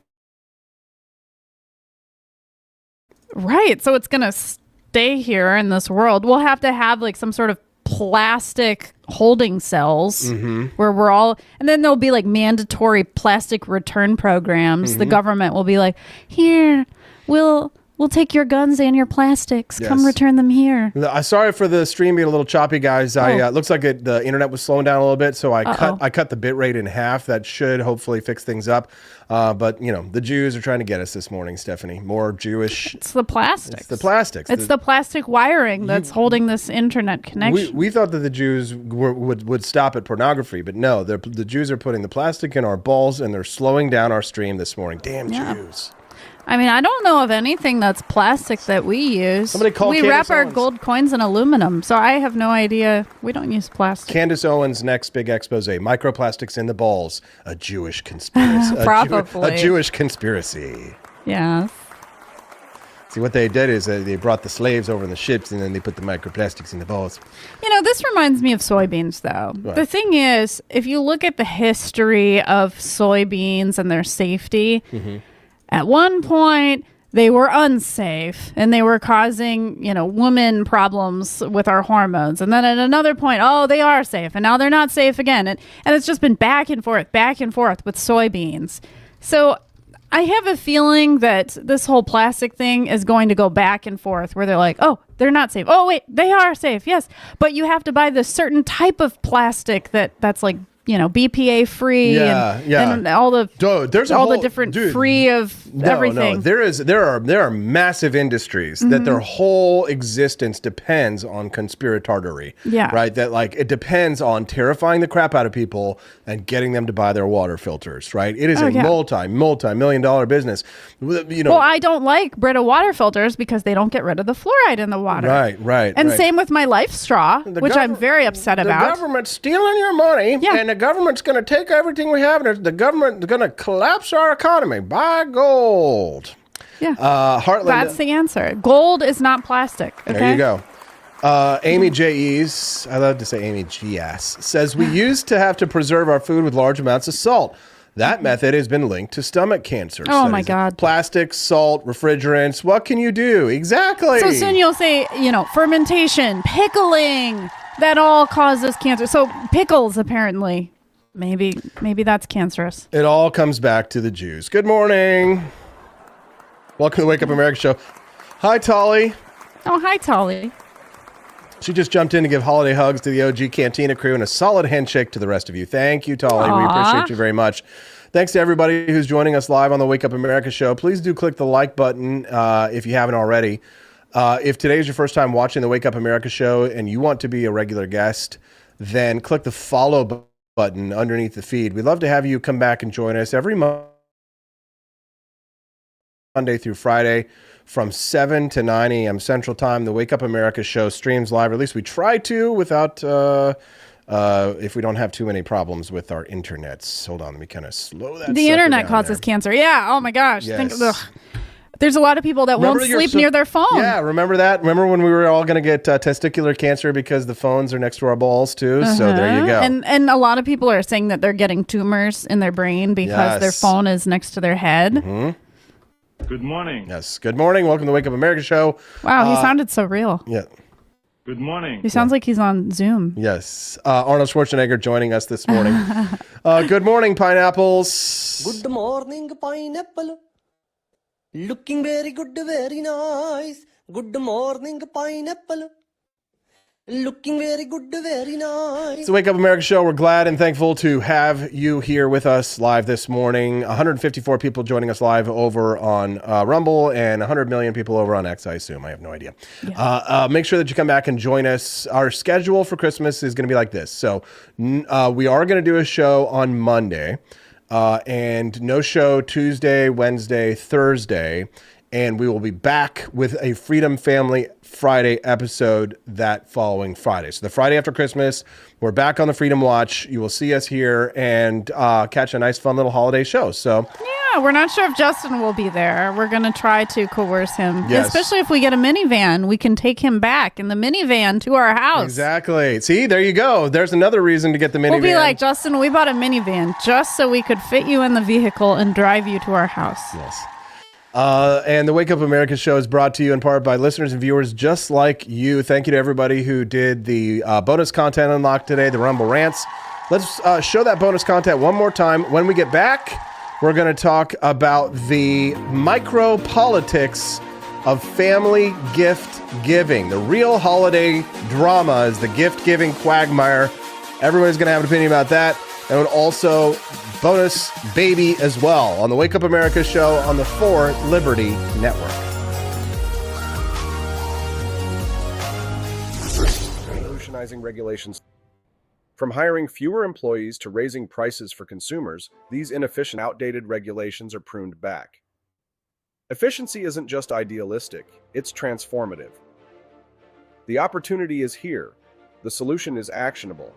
Right. So it's going to stay here in this world. We'll have to have like some sort of plastic holding cells where we're all, and then there'll be like mandatory plastic return programs. The government will be like, here, we'll take your guns and your plastics. Yes. Come return them here. Sorry for the stream being a little choppy, guys. It looks like the internet was slowing down a little bit, so I cut the bit rate in half. That should hopefully fix things up. But the Jews are trying to get us this morning, Stephanie. More Jewish. It's the plastics. It's the plastics. It's the plastic wiring that's holding this internet connection. We thought that the Jews would stop at pornography, but no, the Jews are putting the plastic in our balls, and they're slowing down our stream this morning. Damn Jews. I mean, I don't know of anything that's plastic that we use. Somebody call we Candace wrap our Owens. gold coins in aluminum, so I have no idea. We don't use plastic. Candace Owens' next big expose: microplastics in the balls, a Jewish conspiracy. Probably. a Jewish conspiracy. Yes. See, what they did is they brought the slaves over in the ships, and then they put the microplastics in the balls. This reminds me of soybeans, though. Right. The thing is, if you look at the history of soybeans and their safety, at one point, they were unsafe and they were causing, woman problems with our hormones. And then at another point, they are safe. And now they're not safe again. And it's just been back and forth with soybeans. So I have a feeling that this whole plastic thing is going to go back and forth where they're like, they're not safe. Oh, wait, they are safe. Yes. But you have to buy this certain type of plastic that's like, BPA free and all the the different free of everything. No, there are massive industries that their whole existence depends on conspiratordery. Yeah. Right? That like it depends on terrifying the crap out of people and getting them to buy their water filters, right? It is a multi-million-dollar business. Well, I don't like Brita water filters because they don't get rid of the fluoride in the water. Right. And same with my Life Straw, which I'm very upset about. The government's stealing your money, and the government's going to take everything we have, and the government is going to collapse our economy. Buy gold. Yeah. Heartland. That's the answer. Gold is not plastic. Okay? There you go. Amy J.E.'s, I love to say Amy G.S., says we used to have to preserve our food with large amounts of salt. That method has been linked to stomach cancer. Oh, my God. Plastic, salt, refrigerants. What can you do? Exactly. So soon you'll say, fermentation, pickling, that all causes cancer. So pickles, apparently. Maybe that's cancerous. It all comes back to the Jews. Good morning. Welcome to the Wake Up America show. Hi, Tolly. Oh, hi, Tolly. She just jumped in to give holiday hugs to the OG Cantina crew and a solid handshake to the rest of you. Thank you, Tolly. Aww. We appreciate you very much. Thanks to everybody who's joining us live on the Wake Up America show. Please do click the like button if you haven't already. If today is your first time watching the Wake Up America show and you want to be a regular guest, then click the follow button underneath the feed. We'd love to have you come back and join us every Monday through Friday from 7 to 9 a.m. Central Time. The Wake Up America show streams live, or at least we try to without, if we don't have too many problems with our internets. Hold on, let me kind of slow that The internet down causes there. cancer. Yeah. Oh, my gosh. Yes. There's a lot of people that won't sleep near their phone. Yeah, remember that? Remember when we were all going to get testicular cancer because the phones are next to our balls too? So there you go. And a lot of people are saying that they're getting tumors in their brain because their phone is next to their head. Mm-hmm. Good morning. Yes, good morning. Welcome to the Wake Up America show. Wow, he sounded so real. Yeah. Good morning. He sounds like he's on Zoom. Yes. Arnold Schwarzenegger joining us this morning. Good morning, pineapples. Good morning, pineapple. Looking very good, very nice. Good morning, pineapple. Looking very good, very nice. It's the Wake Up America show. We're glad and thankful to have you here with us live this morning. 154 people joining us live over on Rumble and 100 million people over on X, I assume. I have no idea. Yeah. Make sure that you come back and join us. Our schedule for Christmas is going to be like this. So we are going to do a show on Monday and no show Tuesday, Wednesday, Thursday. And we will be back with a Freedom Family Friday episode that following Friday. So the Friday after Christmas, we're back on the Freedom Watch. You will see us here and catch a nice, fun little holiday show. So yeah, we're not sure if Justin will be there. We're going to try to coerce him, especially if we get a minivan. We can take him back in the minivan to our house. Exactly. See, there you go. There's another reason to get the minivan. We'll be like, Justin, we bought a minivan just so we could fit you in the vehicle and drive you to our house. Yes. And the Wake Up America show is brought to you in part by listeners and viewers just like you. Thank you to everybody who did the bonus content unlock today, the Rumble Rants. Let's show that bonus content one more time. When we get back, we're going to talk about the micro politics of family gift giving. The real holiday drama is the gift giving quagmire. Everybody's going to have an opinion about that. And also bonus baby as well on the Wake Up America show on the 4 Liberty Network. Revolutionizing regulations. From hiring fewer employees to raising prices for consumers, these inefficient, outdated regulations are pruned back. Efficiency isn't just idealistic, it's transformative. The opportunity is here. The solution is actionable.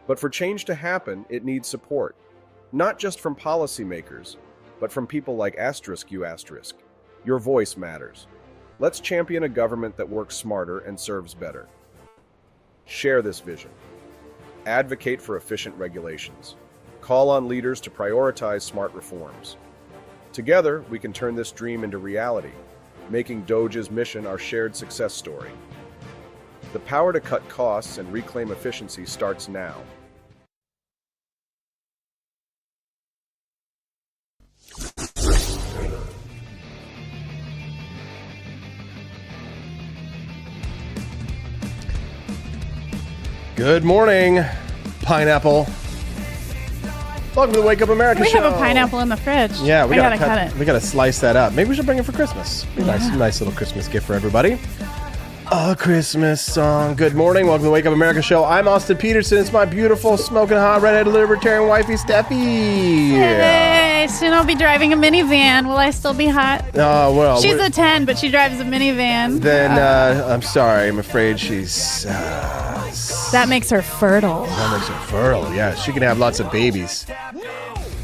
But for change to happen, it needs support. Not just from policymakers, but from people like *U*. Your voice matters. Let's champion a government that works smarter and serves better. Share this vision. Advocate for efficient regulations. Call on leaders to prioritize smart reforms. Together, we can turn this dream into reality, making DOJ's mission our shared success story. The power to cut costs and reclaim efficiency starts now. Good morning, pineapple. Welcome to the Wake Up America show. We have a pineapple in the fridge. Yeah, we gotta cut it. We gotta slice that up. Maybe we should bring it for Christmas. Nice little Christmas gift for everybody. A Christmas song. Good morning. Welcome to the Wake Up America show. I'm Austin Peterson. It's my beautiful, smoking hot, redheaded libertarian wifey, Steffi. Hey, soon I'll be driving a minivan. Will I still be hot? Oh, well. She's a 10, but she drives a minivan. Then, I'm sorry. I'm afraid she's... that makes her fertile. That makes her fertile, yeah. She can have lots of babies.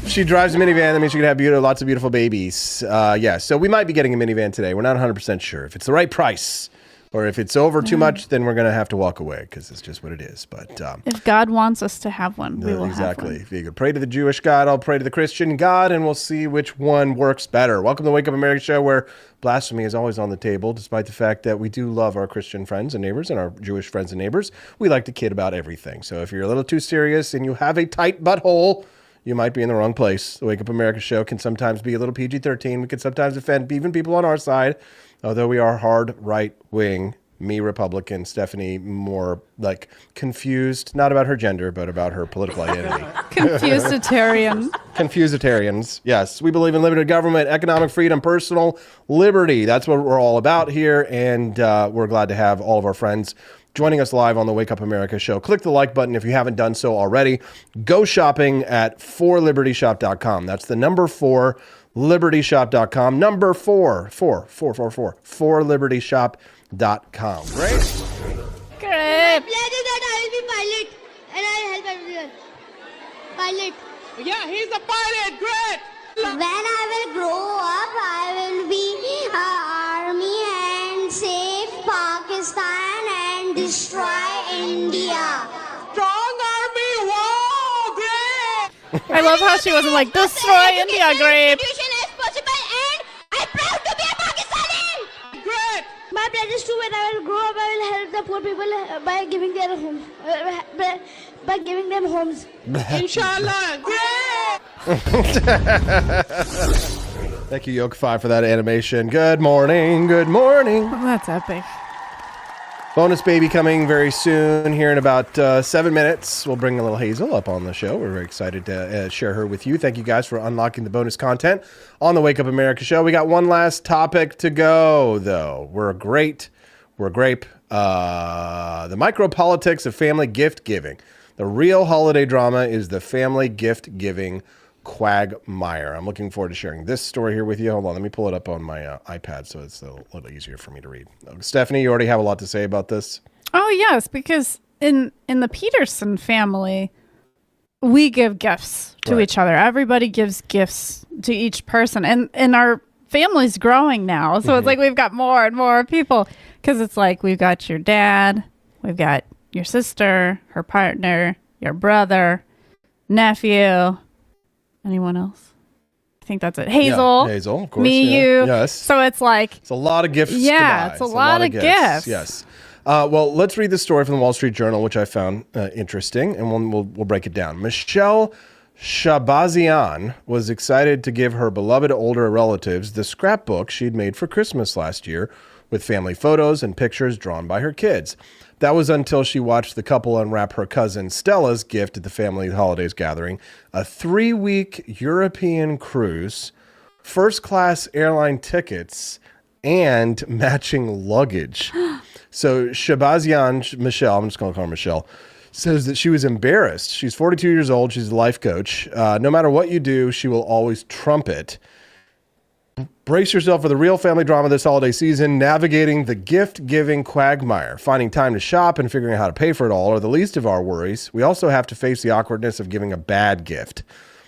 If she drives a minivan, that means she can have lots of beautiful babies. Yeah, so we might be getting a minivan today. We're not 100% sure. If it's the right price... or if it's over too much, then we're going to have to walk away because it's just what it is. But if God wants us to have one, we will have one. If you could pray to the Jewish God, I'll pray to the Christian God, and we'll see which one works better. Welcome to the Wake Up America show, where blasphemy is always on the table, despite the fact that we do love our Christian friends and neighbors and our Jewish friends and neighbors. We like to kid about everything. So if you're a little too serious and you have a tight butthole, you might be in the wrong place. The Wake Up America show can sometimes be a little PG-13. We can sometimes offend even people on our side, although we are hard right-wing. Me, Republican, Stephanie, more like confused, not about her gender, but about her political identity. Confusetarian. Confusetarians, yes. We believe in limited government, economic freedom, personal liberty. That's what we're all about here, and we're glad to have all of our friends joining us live on the Wake Up America show. Click the like button if you haven't done so already. Go shopping at 4libertyshop.com. That's the number 4, libertyshop.com. Number 4, 4libertyshop.com. Great. My plan is that I will be pilot and I will help everyone. Pilot. Yeah, he's a pilot. Great. When I will grow up, I will be army and save Pakistan and destroy India. Strong army. Whoa, great. I love how she wasn't like, destroy India, great. As possible, and I'm proud to be a Pakistani. Great. My plan is to, when I will grow up, I will help the poor people by giving their homes, by giving them homes. Inshallah. Great. Thank you, Yoke5, for that animation. Good morning. Good morning. Oh, that's epic. Bonus baby coming very soon. Here in about 7 minutes, we'll bring a little Hazel up on the show. We're very excited to share her with you. Thank you guys for unlocking the bonus content on the Wake Up America show. We got one last topic to go, though. We're grape. The micropolitics of family gift giving. The real holiday drama is the family gift giving quagmire. I'm looking forward to sharing this story here with you. Hold on, let me pull it up on my iPad so it's a little easier for me to read. Stephanie, you already have a lot to say about this? Oh, yes, because in the Peterson family, we give gifts to each other. Everybody gives gifts to each person. And our family's growing now. So it's like we've got more and more people. Because it's like we've got your dad, we've got your sister, her partner, your brother, nephew. Anyone else? I think that's it. Hazel. Yeah, Hazel, of course. Me, you. Yes. So it's like... It's a lot of gifts to buy. It's a lot of gifts. Yes. Well, let's read the story from the Wall Street Journal, which I found interesting, and we'll break it down. Michelle Shabazian was excited to give her beloved older relatives the scrapbook she'd made for Christmas last year with family photos and pictures drawn by her kids. That was until she watched the couple unwrap her cousin Stella's gift at the family holidays gathering, a 3-week European cruise, first-class airline tickets, and matching luggage. So Shabazian, Michelle, I'm just going to call her Michelle, says that she was embarrassed. She's 42 years old. She's a life coach. No matter what you do, she will always trump it. Brace yourself for the real family drama this holiday season. Navigating the gift-giving quagmire. Finding time to shop and figuring out how to pay for it all are the least of our worries. We also have to face the awkwardness of giving a bad gift.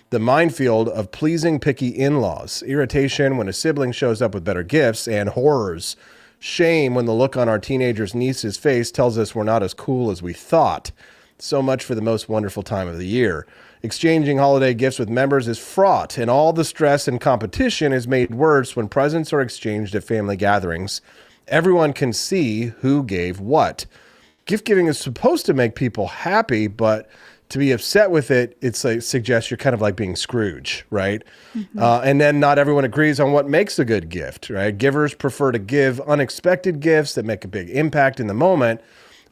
The minefield of pleasing picky in-laws. Irritation when a sibling shows up with better gifts. And horrors. Shame when the look on our teenager's niece's face tells us we're not as cool as we thought. So much for the most wonderful time of the year. Exchanging holiday gifts with members is fraught, and all the stress and competition is made worse when presents are exchanged at family gatherings. Everyone can see who gave what. Gift giving is supposed to make people happy, but to be upset with it, it's like suggests you're kind of like being Scrooge, right? And then not everyone agrees on what makes a good gift, right? Givers prefer to give unexpected gifts that make a big impact in the moment,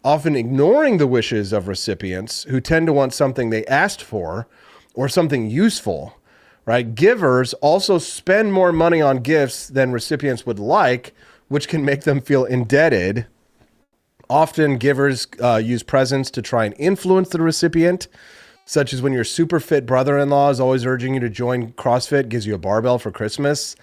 often ignoring the wishes of recipients who tend to want something they asked for or something useful, right? Givers also spend more money on gifts than recipients would like, which can make them feel indebted. Often givers use presents to try and influence the recipient, such as when your super fit brother-in-law is always urging you to join CrossFit, gives you a barbell for Christmas.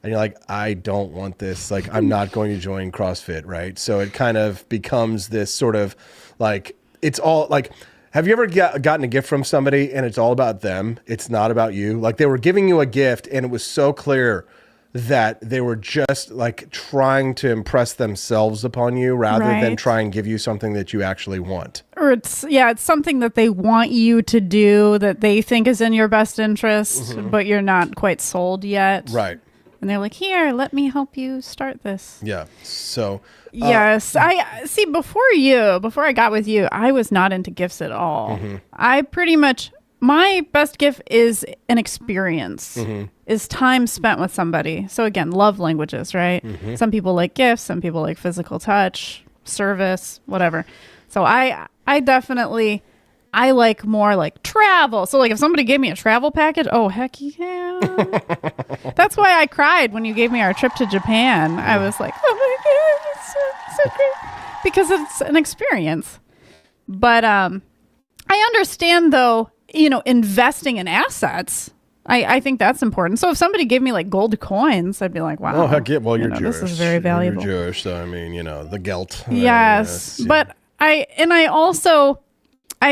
And you're like, I don't want this. Like, I'm not going to join CrossFit, right? So it kind of becomes this sort of like, it's all like, have you ever gotten a gift from somebody and it's all about them? It's not about you. Like they were giving you a gift and it was so clear that they were just like trying to impress themselves upon you rather than try and give you something that you actually want. Or it's something that they want you to do that they think is in your best interest, but you're not quite sold yet. Right. And they're like, here, let me help you start this. Yeah. So. Yes. I see before I got with you, I was not into gifts at all. I pretty much, my best gift is an experience, is time spent with somebody. So again, love languages, right? Some people like gifts, some people like physical touch, service, whatever. So I definitely, I like more like travel. So like if somebody gave me a travel package, oh, heck yeah. That's why I cried when you gave me our trip to Japan. I was like, oh my God, it's so great. Because it's an experience. But I understand though, investing in assets. I think that's important. So if somebody gave me like gold coins, I'd be like, wow. Oh, heck yeah. Well, you're Jewish. This is very valuable. You're Jewish, so I mean, the gelt. Yes. But I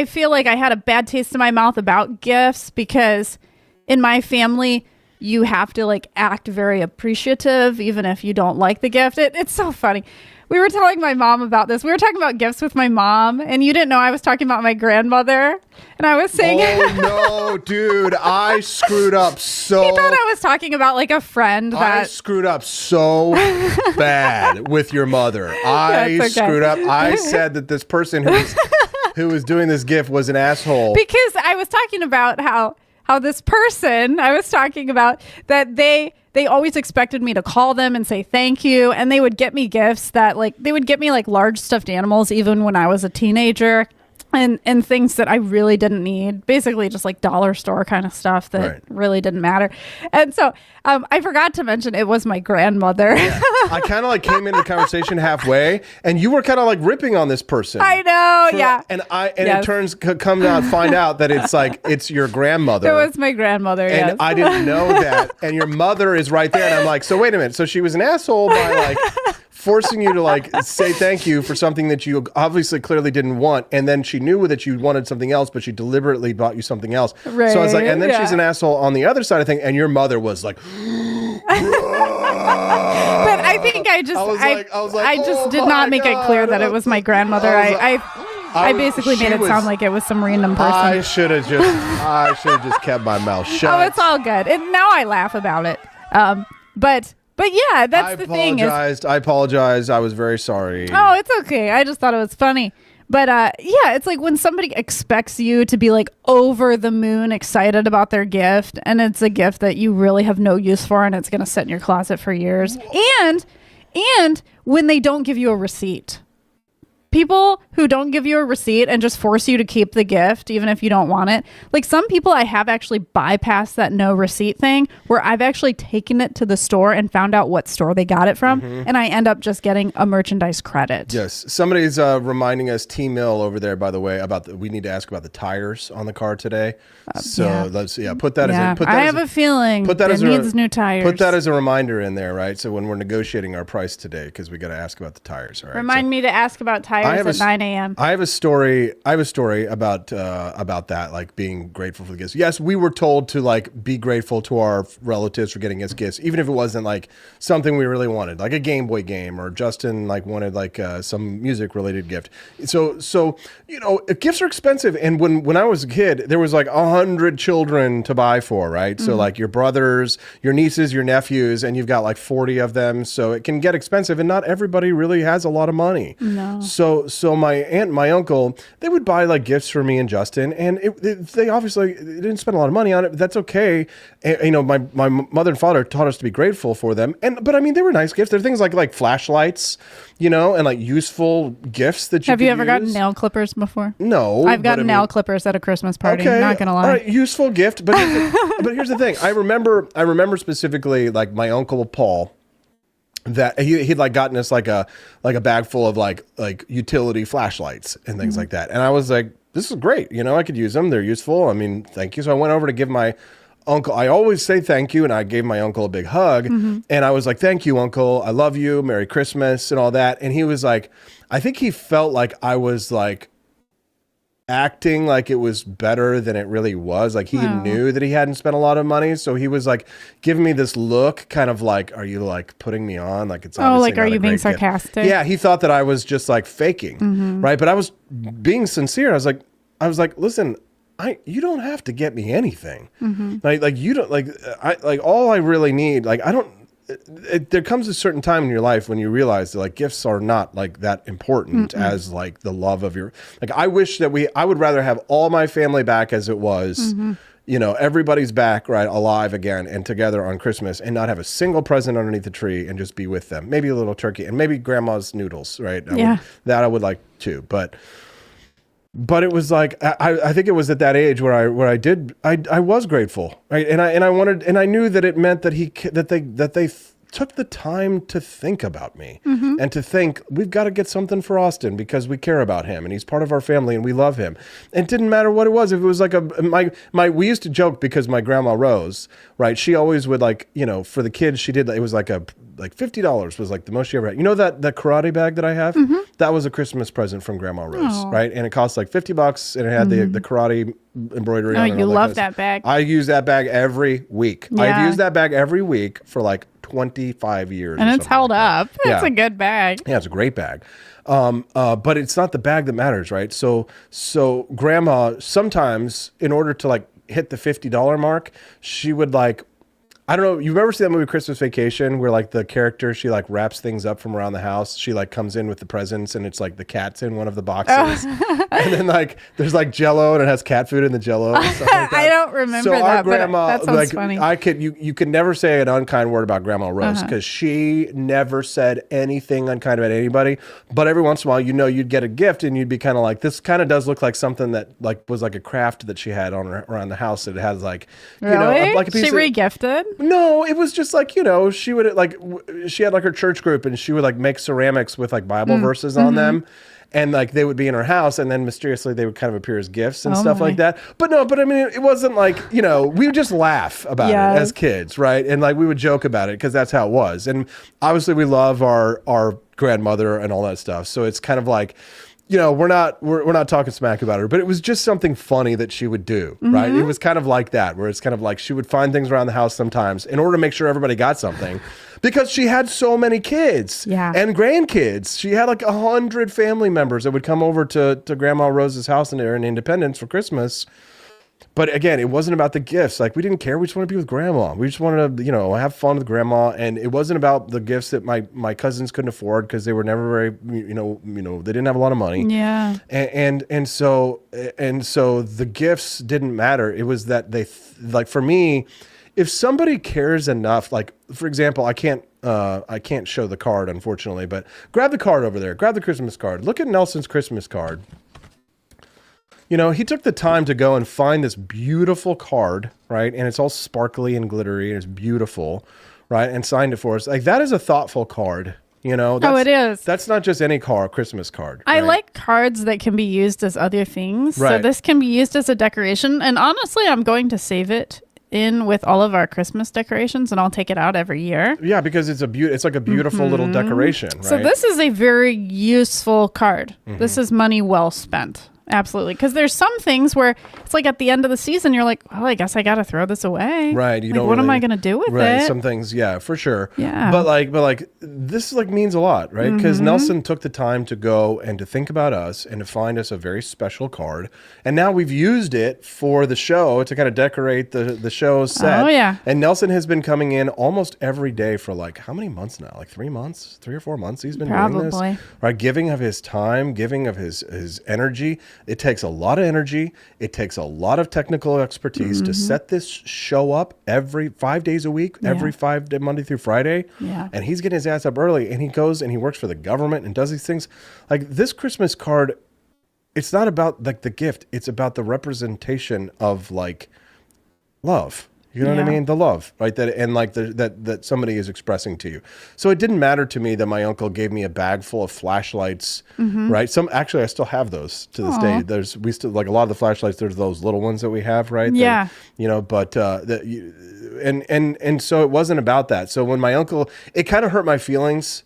feel like I had a bad taste in my mouth about gifts because in my family, you have to like act very appreciative, even if you don't like the gift. It's so funny. We were telling my mom about this. We were talking about gifts with my mom, and you didn't know I was talking about my grandmother. And I was saying, oh no, dude, I screwed up so. He thought I was talking about like a friend that I screwed up so bad with your mother. I screwed up. I said that this person who was doing this gift was an asshole because I was talking about how how this person I was talking about, that they always expected me to call them and say thank you. And they would get me gifts that they would get me large stuffed animals even when I was a teenager. And things that I really didn't need, basically just dollar store kind of stuff that really didn't matter. And so I forgot to mention it was my grandmother. Yeah. I kind of came into the conversation halfway, and you were kind of ripping on this person. I know, yeah. And it comes out, find out that it's your grandmother. It was my grandmother, and yes. I didn't know that. And your mother is right there, and I'm like, so wait a minute. So she was an asshole by forcing you to say thank you for something that you obviously clearly didn't want, and then she knew that you wanted something else, but she deliberately bought you something else. Right, so I was like, and then she's an asshole on the other side of things, and your mother was like, but I think I just did not make it clear that it was my grandmother. I basically made it sound like it was some random person. I should have just kept my mouth shut. Oh, it's all good. And now I laugh about it. But yeah, that's the thing. I apologized. I was very sorry. Oh, it's okay. I just thought it was funny. But yeah, it's when somebody expects you to be over the moon excited about their gift, and it's a gift that you really have no use for, and it's going to sit in your closet for years. And when they don't give you a receipt. People who don't give you a receipt and just force you to keep the gift, even if you don't want it. Some people I have actually bypassed that no receipt thing, where I've actually taken it to the store and found out what store they got it from. Mm-hmm. And I end up just getting a merchandise credit. Yes. Somebody's reminding us, T-Mill over there, by the way, we need to ask about the tires on the car today. Let's put that as a... I have a feeling it needs new tires. Put that as a reminder in there, right? So when we're negotiating our price today, because we got to ask about the tires. All right? Remind me to ask about tires at 9 a.m. I have a story about that, being grateful for the gifts. Yes, we were told to be grateful to our relatives for getting us gifts, even if it wasn't something we really wanted, like a Game Boy game, or Justin wanted some music related gift. So gifts are expensive, and when I was a kid, there was 100 children to buy for, right? Mm-hmm. So your brothers, your nieces, your nephews, and you've got 40 of them, so it can get expensive, and not everybody really has a lot of money. No. So my aunt and my uncle, they would buy gifts for me and Justin, and they obviously didn't spend a lot of money on it, but that's okay. And, my mother and father taught us to be grateful for them, but I mean, they were nice gifts. They're things like flashlights, and useful gifts that you have you ever gotten nail clippers before? No, I've gotten nail clippers at a Christmas party. Okay, not gonna lie. All right, useful gift, but here's the thing. I remember specifically my uncle Paul, that he'd gotten us a bag full of utility flashlights and things like that, and I was like, this is great, I could use them, they're useful, I mean, thank you. So I went over to give my uncle, I always say thank you, and I gave my uncle a big hug, and I was like, thank you, uncle, I love you, Merry Christmas, and all that. And he was I think he felt I was acting like it was better than it really was. He knew that he hadn't spent a lot of money, so he was giving me this look, kind of are you putting me on? It's obviously are you being sarcastic? Gift. Yeah, he thought that I was just faking, right? But I was being sincere. I was like, listen, you don't have to get me anything. You don't all I really need. I don't. There comes a certain time in your life when you realize that gifts are not that important as the love of your. I wish that I would rather have all my family back as it was. Everybody's back, right, alive again and together on Christmas, and not have a single present underneath the tree, and just be with them. Maybe a little turkey and maybe grandma's noodles, right? I would like too, but it was I think it was at that age where I was grateful, right? And I wanted, and I knew that it meant that they took the time to think about me and to think, we've got to get something for Austin because we care about him and he's part of our family and we love him. And it didn't matter what it was. If it was we used to joke because my grandma Rose, right? She always would for the kids, she did, it was $50 was the most she ever had. That karate bag that I have? That was a Christmas present from Grandma Rose, right? And it cost $50 and it had the karate embroidery on it. Oh, you love that bag. I use that bag every week. Yeah. I've used that bag every week for 25 years. And it's held up. Yeah. It's a good bag. Yeah, it's a great bag. But it's not the bag that matters, right? So Grandma, sometimes in order to hit the $50 mark, she would I don't know. You remember seeing that movie Christmas Vacation where like the character, she like wraps things up from around the house. She like comes in with the presents and it's like the cat's in one of the boxes. And then like there's like Jell-O and it has cat food in the Jell-O. And stuff like that. I don't remember so that, our grandma, but that sounds like, funny. You could never say an unkind word about Grandma Rose because she never said anything unkind about anybody. But every once in a while, you'd get a gift and you'd be kind of like, this kind of does look like something that like was like a craft that she had around the house. That it has like, Really? like a piece She of, re-gifted? No, it was just like, she would like, she had like her church group and she would like make ceramics with like Bible verses on them. And like they would be in her house and then mysteriously they would kind of appear as gifts and stuff like that. But I mean, it wasn't like, we would just laugh about it as kids, right? And like we would joke about it because that's how it was. And obviously we love our grandmother and all that stuff. So it's kind of like, we're not talking smack about her, but it was just something funny that she would do, right? It was kind of like that, where it's kind of like she would find things around the house sometimes in order to make sure everybody got something, because she had so many kids and grandkids. She had like 100 family members that would come over to Grandma Rose's house in Independence for Christmas. But again, it wasn't about the gifts. Like we didn't care. We just wanted to be with Grandma. We just wanted to, have fun with Grandma. And it wasn't about the gifts that my cousins couldn't afford because they were never very, they didn't have a lot of money. Yeah. And so the gifts didn't matter. It was that like for me, if somebody cares enough, like for example, I can't show the card unfortunately, but grab the card over there. Grab the Christmas card. Look at Nelson's Christmas card. He took the time to go and find this beautiful card, right? And it's all sparkly and glittery and it's beautiful, right? And signed it for us. Like that is a thoughtful card, it is. That's not just any Christmas card. I right? like cards that can be used as other things. Right. So this can be used as a decoration. And honestly, I'm going to save it in with all of our Christmas decorations and I'll take it out every year. Yeah, because it's like a beautiful little decoration, right? So this is a very useful card. This is money well spent. Absolutely. Because there's some things where it's like at the end of the season, you're like, well, I guess I got to throw this away. Right. You don't what am I going to do with it? Some things, yeah, for sure. Yeah. But like this like means a lot, right? Because Nelson took the time to go and to think about us and to find us a very special card. And now we've used it for the show to kind of decorate the show set. Oh, yeah. And Nelson has been coming in almost every day for like how many months now? Like 3 months, 3 or 4 months he's been doing this. Right. Giving of his time, giving of his energy. It takes a lot of energy. It takes a lot of technical expertise to set this show up every 5 days a week, every 5 day, Monday through Friday. Yeah. And he's getting his ass up early and he goes and he works for the government and does these things. Like this Christmas card, it's not about like the gift. It's about the representation of like love. You know what I mean? The love, right? That and like that somebody is expressing to you. So it didn't matter to me that my uncle gave me a bag full of flashlights, right? I still have those to this day. We still like a lot of the flashlights. There's those little ones that we have, right? Yeah. But and so it wasn't about that. So when my uncle, it kind of hurt my feelings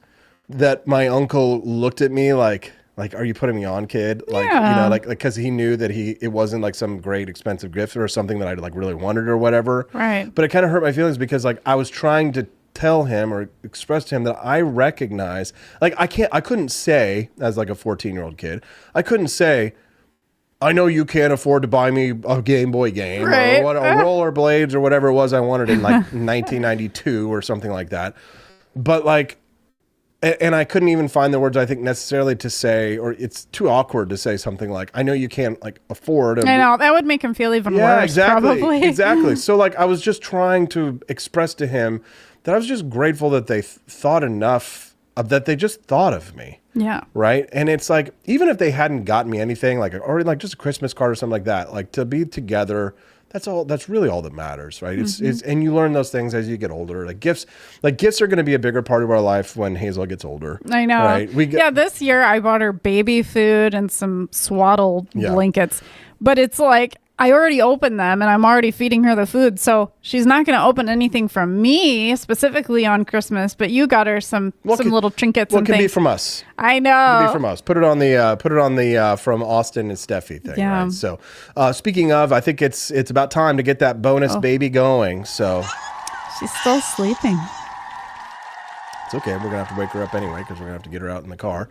that my uncle looked at me like, are you putting me on, kid? Like, because he knew that it wasn't like some great expensive gift or something that I like really wanted or whatever. Right. But it kind of hurt my feelings because like I was trying to tell him or express to him that I recognize, like I couldn't say as like a 14-year-old kid, I couldn't say, I know you can't afford to buy me a Game Boy game or rollerblades or whatever it was I wanted in like 1992 or something like that. But like, and I couldn't even find the words I think necessarily to say, or it's too awkward to say something like, I know you can't like afford. I know that would make him feel even worse. Exactly. Probably. Exactly. So like I was just trying to express to him that I was just grateful that they thought enough that they just thought of me. Yeah. Right. And it's like, even if they hadn't gotten me anything like, or like just a Christmas card or something like that, like to be together, that's really all that matters, right? It's and you learn those things as you get older. Like gifts are going to be a bigger part of our life when Hazel gets older. I know. Right? This year I bought her baby food and some swaddled blankets, but it's like I already opened them and I'm already feeding her the food. So she's not going to open anything from me specifically on Christmas, but you got her some little trinkets and things. What can be from us? I know. It can be from us. Put it on the from Austin and Steffi thing. Yeah. Right? So speaking of, I think it's about time to get that bonus baby going. So she's still sleeping. It's okay. We're going to have to wake her up anyway because we're going to have to get her out in the car.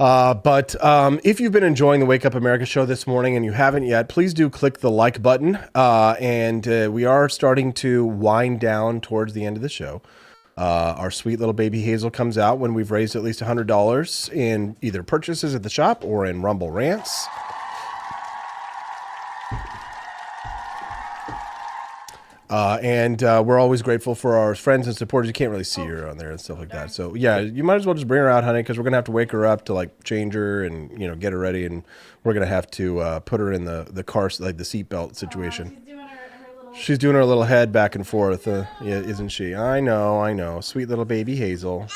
But if you've been enjoying the Wake Up America show this morning and you haven't yet, please do click the like button. And we are starting to wind down towards the end of the show. Our sweet little baby Hazel comes out when we've raised at least $100 in either purchases at the shop or in Rumble Rants. And we're always grateful for our friends and supporters. You can't really see her on there and stuff like that. So yeah, you might as well just bring her out, honey, because we're gonna have to wake her up to like change her and get her ready, and we're gonna have to put her in the car, like the seatbelt situation. She's doing her little head back and forth, yeah, isn't she? I know. Sweet little baby Hazel.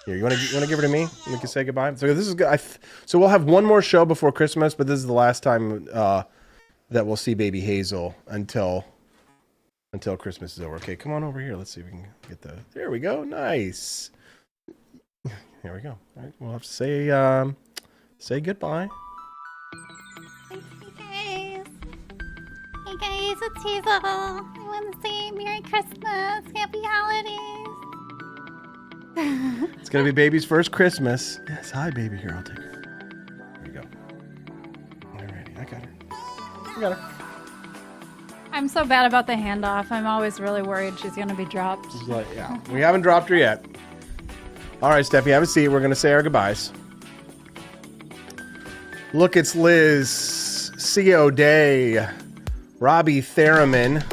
Here, you wanna give her to me? We can say goodbye. So this is good. So we'll have one more show before Christmas, but this is the last time that we'll see baby Hazel until Christmas is over. Okay, come on over here. Let's see if we can get there we go. Nice. Here we go. All right, we'll have to say goodbye. Hey guys, it's Hazel. I want to say Merry Christmas, Happy Holidays. It's gonna be baby's first Christmas. Yes, hi baby. Here, I'll take her. There you go. Alrighty, I got her. I'm so bad about the handoff. I'm always really worried she's going to be dropped. Yeah, we haven't dropped her yet. All right, Steffi, have a seat. We're going to say our goodbyes. Look, it's Liz, C.O. Day, Robbie Theraman,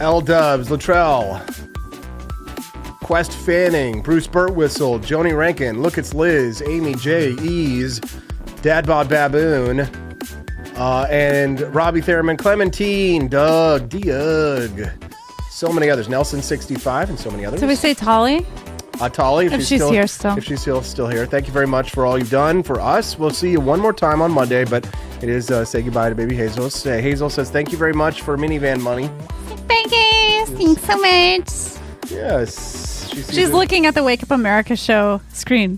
L. Dubs, Latrell, Quest Fanning, Bruce Burtwhistle, Joni Rankin, Look, it's Liz, Amy J. Ease, Dad Bod Baboon, and Robbie Theraman, Clementine, Doug, so many others, Nelson65, and so many others. So we say Tolly? Tolly, if she's here still. If she's still here. Thank you very much for all you've done for us. We'll see you one more time on Monday, but it is say goodbye to baby Hazel. Hazel says thank you very much for minivan money. Bye guys. Thanks so much. Yes. She's looking at the Wake Up America show screen.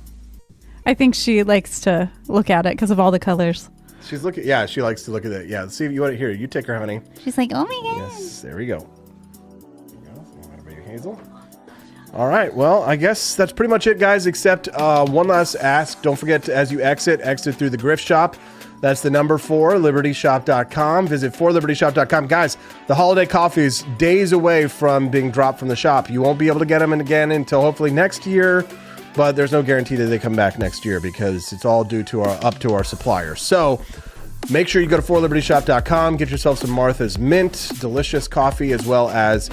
I think she likes to look at it because of all the colors. She's looking. Yeah, she likes to look at it. Yeah, see if you want to hear. You take her, honey. She's like, oh my god. Yes, there we go. Baby Hazel. All right. Well, I guess that's pretty much it, guys. Except one last ask. Don't forget to, as you exit through the Grift Shop. That's the number 4, libertyshop.com. Visit 4libertyshop.com. Guys, the holiday coffee is days away from being dropped from the shop. You won't be able to get them again until hopefully next year. But there's no guarantee that they come back next year because it's all due to up to our suppliers. So make sure you go to 4libertyshop.com, get yourself some Martha's Mint, delicious coffee, as well as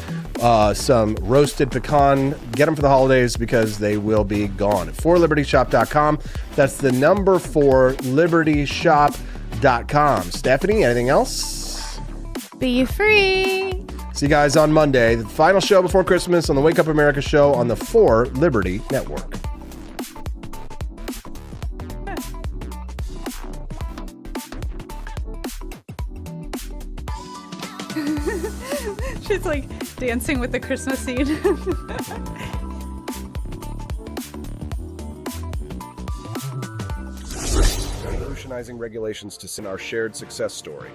some roasted pecan. Get them for the holidays because they will be gone. At 4libertyshop.com. That's the number 4, libertyshop.com. Stephanie, anything else? Be free. See you guys on Monday, the final show before Christmas on the Wake Up America show on the 4 Liberty Network. She's like dancing with the Christmas seed. Revolutionizing regulations to send our shared success story.